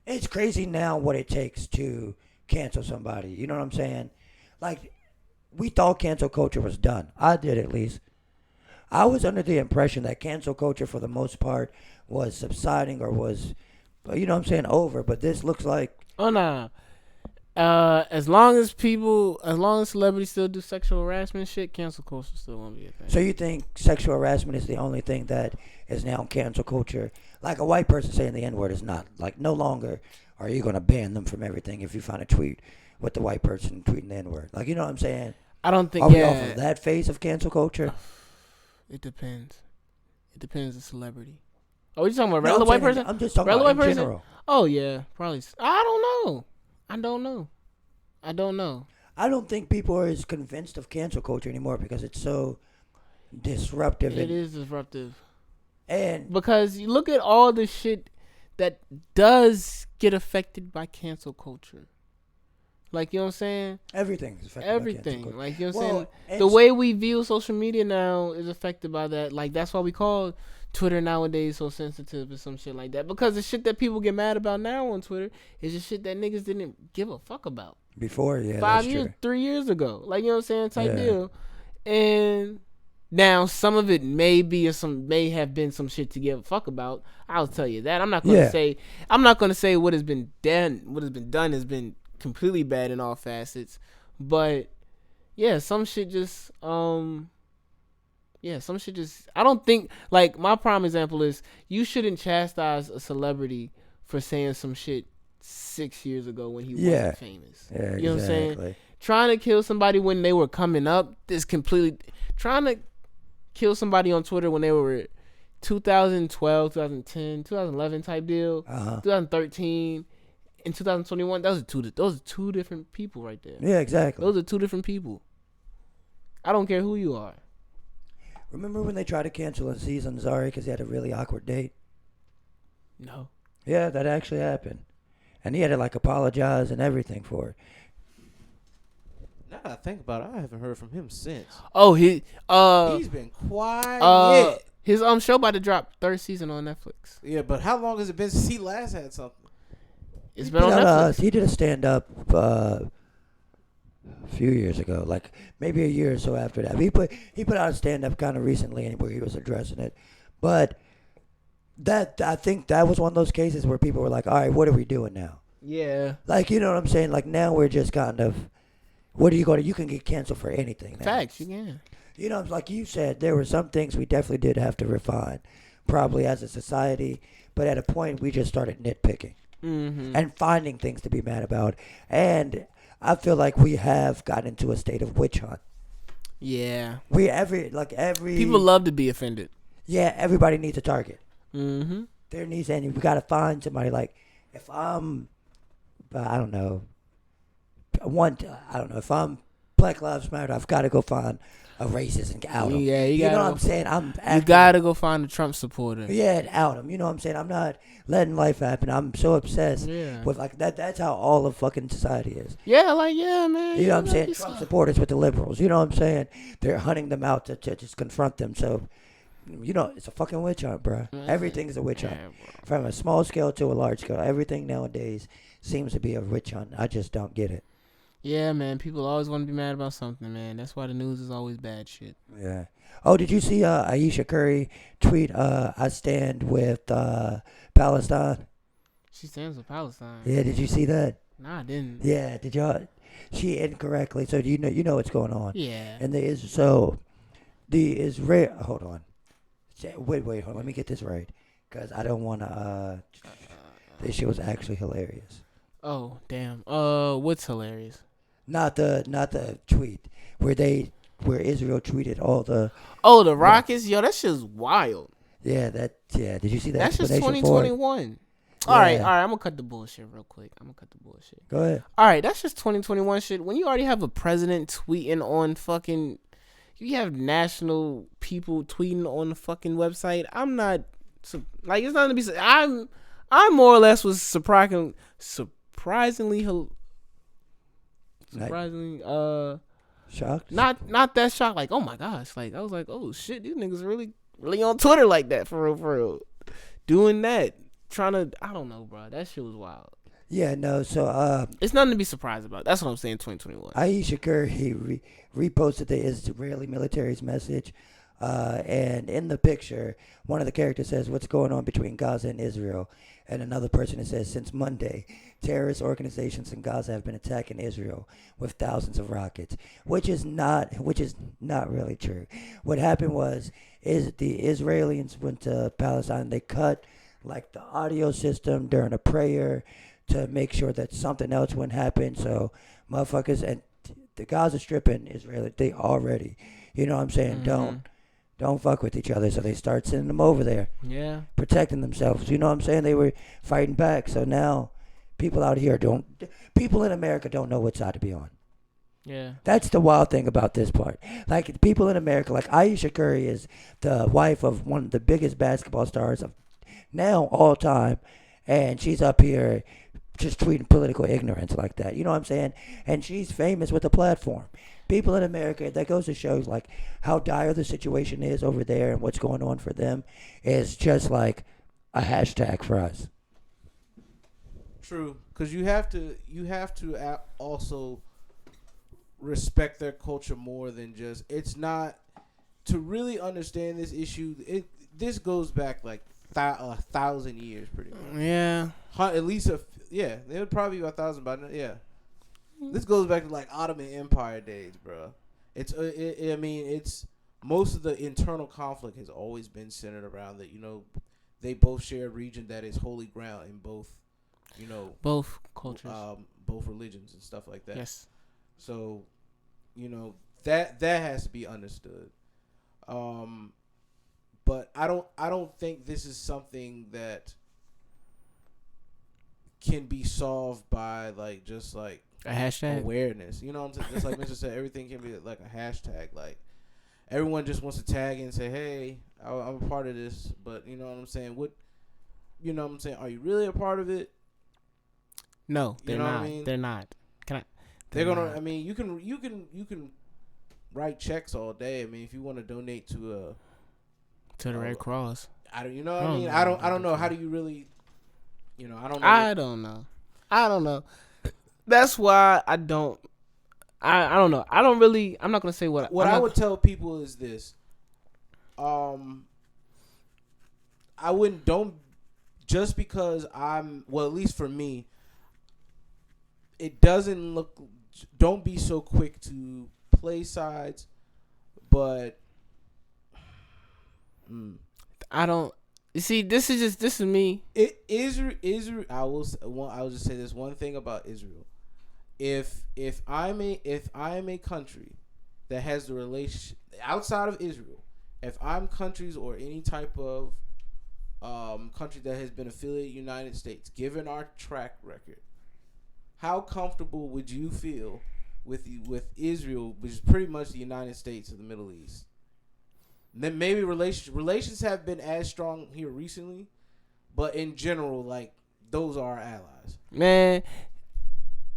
It's crazy now what it takes to cancel somebody. You know what I'm saying? Like, we thought cancel culture was done. I did, at least. I was under the impression that cancel culture, for the most part, was subsiding or was, you know what I'm saying, over. But this looks like... Oh, nah. As long as celebrities still do sexual harassment shit, cancel culture still won't be a thing. So you think sexual harassment is the only thing that is now cancel culture? Like a white person saying the N-word is not. Like, no longer are you going to ban them from everything if you find a tweet with the white person tweeting the N-word. Like, you know what I'm saying? I don't think, Are we off of that phase of cancel culture? It depends. It depends on celebrity. Are we talking about regular white person? I'm just talking regular about in general. Oh, yeah. Probably. I don't know. I don't think people are as convinced of cancel culture anymore because it's so disruptive. It is disruptive. And because you look at all the shit that does get affected by cancel culture. Like, you know what I'm saying? Everything's affected by cancel culture. Like, you know what I'm saying? The way we view social media now is affected by that. Like, that's why we call Twitter nowadays so sensitive or some shit like that. Because the shit that people get mad about now on Twitter is the shit that niggas didn't give a fuck about. Before, yeah, 5 years, 3 years ago. Like, you know what I'm saying? Type deal. And now some of it may have been some shit to give a fuck about. I'll tell you that. I'm not gonna say what has been done. What has been done has been completely bad in all facets. But yeah, some shit just I don't think, like, my prime example is you shouldn't chastise a celebrity for saying some shit 6 years ago when he wasn't famous. Yeah, you know what I'm saying? Trying to kill somebody when they were coming up is completely... Trying to kill somebody on Twitter when they were 2012, 2010, 2011 type deal, 2013, and 2021, those are two different people right there. Yeah, exactly. Those are two different people. I don't care who you are. Remember when they tried to cancel Aziz Ansari because he had a really awkward date? No. Yeah, that actually happened. And he had to, like, apologize and everything for it. Now that I think about it, I haven't heard from him since. Oh, he's been quiet. His show about to drop, third season on Netflix. Yeah, but how long has it been since he last had something? It's been on Netflix. He did a stand-up a few years ago, like maybe a year or so after that. He put out a stand-up kind of recently where he was addressing it. But I think that was one of those cases where people were like, all right, what are we doing now? Yeah. Like, you know what I'm saying? Like, now we're just kind of... What are you going to? You can get canceled for anything now. Facts, you can. You know, like you said, there were some things we definitely did have to refine, probably as a society. But at a point, we just started nitpicking and finding things to be mad about. And I feel like we have gotten into a state of witch hunt. Yeah. Every people love to be offended. Yeah, everybody needs a target. Mm-hmm. There needs any. We gotta find somebody. Like if I'm, I don't know. If I'm Black Lives Matter, I've got to go find a racist and out him. Yeah, you know what I'm saying. You gotta go find a Trump supporter. Yeah, and out him. You know what I'm saying. I'm not letting life happen. I'm so obsessed with like that. That's how all of fucking society is. Yeah, man. You know what I'm saying. Trump supporters with the liberals. You know what I'm saying. They're hunting them out to just confront them. So, you know, it's a fucking witch hunt, bro. Everything is a witch hunt. From a small scale to a large scale. Everything nowadays seems to be a witch hunt. I just don't get it. Yeah, man. People always want to be mad about something, man. That's why the news is always bad shit. Yeah. Oh, did you see Ayesha Curry tweet, I stand with Palestine? She stands with Palestine. Yeah, did you see that? Nah, I didn't. Yeah, did y'all? She incorrectly. So you know what's going on. Yeah. And the Israel. Hold on. Wait, hold on. Let me get this right, because I don't want to. This shit was actually hilarious. Oh damn. What's hilarious? Not the tweet where Israel tweeted all the. Oh, the rockets. Yo, that shit's wild. Yeah, Did you see that? That's just explanation 2021. Yeah. All right. I'm gonna cut the bullshit real quick. Go ahead. All right, that's just 2021 shit. When you already have a president tweeting on fucking, you have national people tweeting on the fucking website. I'm not like it's nothing to be. I'm more or less was surprisingly Shocked? Not that shocked. Like, oh my gosh. Like I was like, oh shit, these niggas really on Twitter like that for real. Doing that, trying to, I don't know, bro. That shit was wild. Yeah, no. So it's nothing to be surprised about. That's what I'm saying. 2021. Ayesha Curry reposted the Israeli military's message, and in the picture, one of the characters says, "What's going on between Gaza and Israel?" And another person says, "Since Monday, terrorist organizations in Gaza have been attacking Israel with thousands of rockets," which is not really true. What happened is the Israelis went to Palestine. They cut like the audio system during a prayer to make sure that something else wouldn't happen. So motherfuckers and the Gaza Strip and Israel, they already, you know what I'm saying, don't fuck with each other. So they start sending them over there. Yeah. Protecting themselves. You know what I'm saying? They were fighting back. So now people out here people in America don't know what side to be on. Yeah. That's the wild thing about this part. Like people in America, like Ayesha Curry is the wife of one of the biggest basketball stars of now all time, and she's up here just tweeting political ignorance like that. You know what I'm saying? And she's famous with a platform. People in America, that goes to show like how dire the situation is over there and what's going on for them is just like a hashtag for us. True, because you have to also respect their culture more than just. It's not to really understand this issue. This goes back like 1,000 years, pretty much. Yeah. At least it would probably be 1,000 by now. Yeah. This goes back to like Ottoman Empire days, bro. It's most of the internal conflict has always been centered around that. You know, they both share a region that is holy ground in both. You know, both cultures, both religions and stuff like that. Yes. So, you know that has to be understood. But I don't think this is something that can be solved by like just like a hashtag awareness. You know what I'm saying? Just like Mr. said, everything can be like a hashtag. Like everyone just wants to tag in and say, "Hey, I'm a part of this." But you know what I'm saying? You know what I'm saying? Are you really a part of it? No, they're you know not. What I mean? They're not. They're gonna. Not. I mean, you can write checks all day. I mean, if you want to donate to the Red Cross. You know what I mean? I don't know. How do you really? You know, I don't know. I don't know. That's why I don't. I don't know. I don't really. I'm not gonna say what. I would tell people is this. I wouldn't. Don't. Just because at least for me, it doesn't look don't be so quick to play sides, but I don't. You see, this is me. Israel. I will just say this one thing about Israel. If I'm a country that has the relation outside of Israel, if I'm countries or any type of country that has been affiliated United States, given our track record, how comfortable would you feel with Israel, which is pretty much the United States of the Middle East? And then maybe relations have been as strong here recently, but in general, like, those are our allies. Man,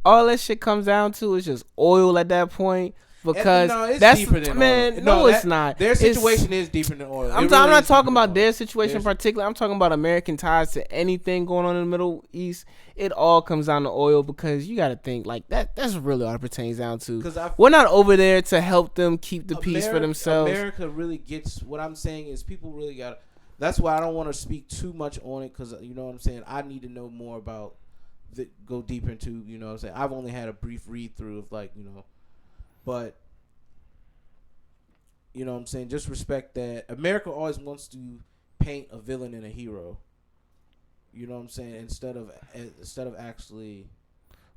all that shit comes down to is just oil at that point. Because it's that's deeper than man. oil. No, it's not. Their situation is deeper than oil. I'm not talking about their situation in particular. I'm talking about American ties to anything going on in the Middle East. It all comes down to oil, because you got to think like that. That's really all it pertains down to. We're not over there to help them keep the peace for themselves. America really gets what I'm saying is people really got. That's why I don't want to speak too much on it, because you know what I'm saying. I need to know more about. Go deeper into, you know what I'm saying. I've only had a brief read through of, like, you know. But, you know what I'm saying, just respect that America always wants to paint a villain and a hero. You know what I'm saying? Instead of actually,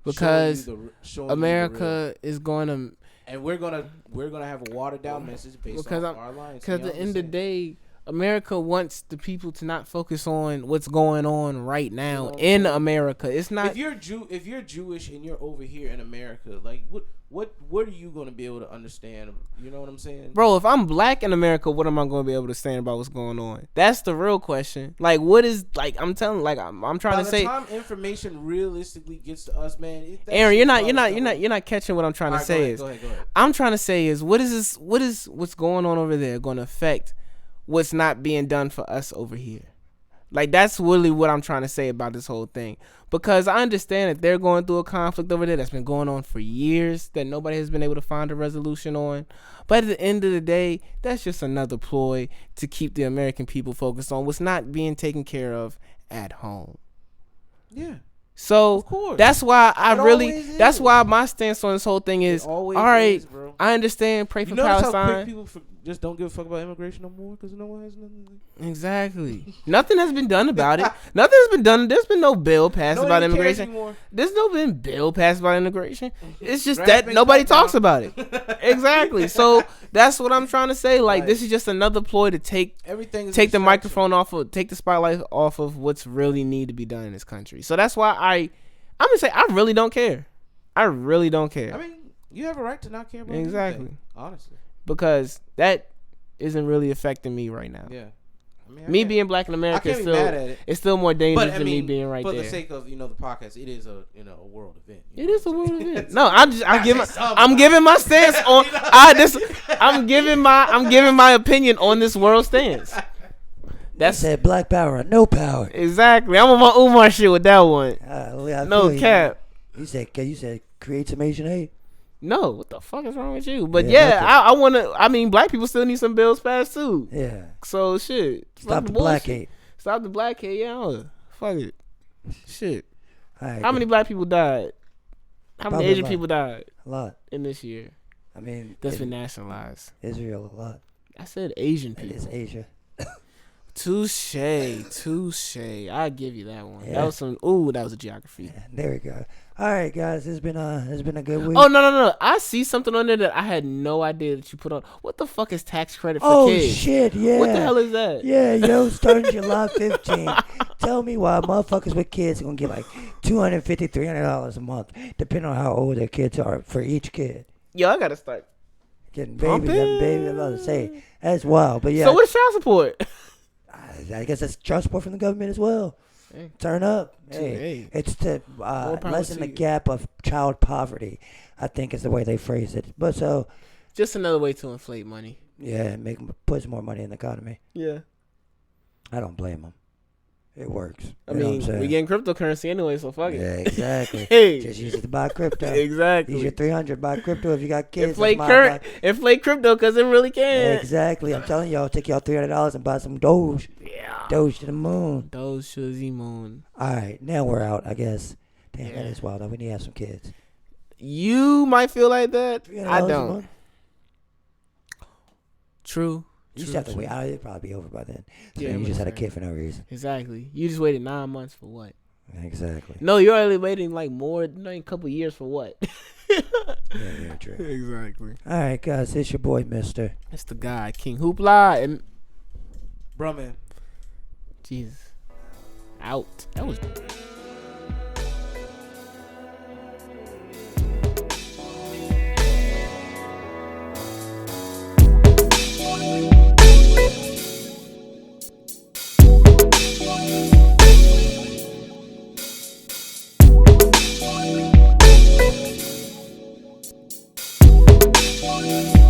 because showing America is going to, and we're gonna have a watered down message based on our lines. Because at the end of the day, America wants the people to not focus on what's going on right now in America. It's not. If you're Jewish and you're over here in America, like what are you going to be able to understand? You know what I'm saying, bro? If I'm black in America, what am I going to be able to stand about what's going on? That's the real question. Like, what is, like, I'm telling, like, I'm trying to say. By the time information realistically gets to us, man. Aaron, you're not catching what I'm trying to say. Go ahead. I'm trying to say is what's going on over there going to affect what's not being done for us over here. Like, that's really what I'm trying to say about this whole thing. Because I understand that they're going through a conflict over there that's been going on for years that nobody has been able to find a resolution on. But at the end of the day, that's just another ploy to keep the American people focused on what's not being taken care of at home. Yeah. So that's why that's why my stance on this whole thing is, all right, I understand, pray for Palestine. How quick people just don't give a fuck about immigration no more because no one has nothing. Exactly. Nothing has been done about it. Nothing has been done. There's been no bill passed about immigration. There's no been bill passed about immigration. It's just that nobody talks about it. Exactly. So that's what I'm trying to say. Like, this is just another ploy to take the microphone take the spotlight off of what's really need to be done in this country. So that's why I'm gonna say I really don't care. I really don't care. I mean, you have a right to not care about anything, honestly. Because that isn't really affecting me right now. Yeah. I mean, me being black in America is still, it's still more dangerous than me being right there. For the sake of, the podcast, it is a world event. It is a world event. No, I'm giving my stance on I'm giving my opinion on this world stance. That's said black power, no power. Exactly. I'm on my Umar shit with that one. No cap. You said create some Asian hate. No, what the fuck is wrong with you? But I wanna. I mean, black people still need some bills passed too. Yeah. So shit. Stop the black hate. Stop the black hate. Yeah. Fuck it. Shit. Right, how many black people died? How many Asian people died? A lot. In this year. I mean, that's been nationalized. Israel a lot. I said Asian people. It is Asia. Touche. I give you that one. Yeah. That was that was a geography. Yeah, there we go. All right, guys, it's been a good week. Oh no! I see something on there that I had no idea that you put on. What the fuck is tax credit for kids? Oh shit! Yeah. What the hell is that? Yeah, starting July 15th. Tell me why motherfuckers with kids are gonna get like $250, $300 a month, depending on how old their kids are for each kid. Yo, I gotta start getting babies. I'm about to say that's wild, but yeah. So what's child support? I guess that's child support from the government as well. Hey. Turn up. Hey. It's to lessen the gap of child poverty, I think is the way they phrase it. But so. Just another way to inflate money. Yeah, puts more money in the economy. Yeah. I don't blame them. It works. I mean, we getting cryptocurrency anyway, so fuck it. Yeah, exactly. Hey. Just use it to buy crypto. Exactly. Use your $300, buy crypto if you got kids. Inflate crypto because it really can. Yeah, exactly. I'm telling y'all, take y'all $300 and buy some Doge. Yeah. Doge to the moon. Doge to the moon. All right, now we're out, I guess. Damn, that is wild. We need to have some kids. You might feel like that. $300 I a don't. month? True. You just have to wait. It'd probably be over by then. So Yeah, then you it just had a makes kid for no reason. Exactly. You just waited 9 months for what? Exactly. No, you're only waiting like more, a couple years for what? Yeah, true. Exactly. All right, guys. It's your boy, Mister. It's the guy, King Hoopla, and Bruh, man. Jesus. Out. That was. We'll be right back.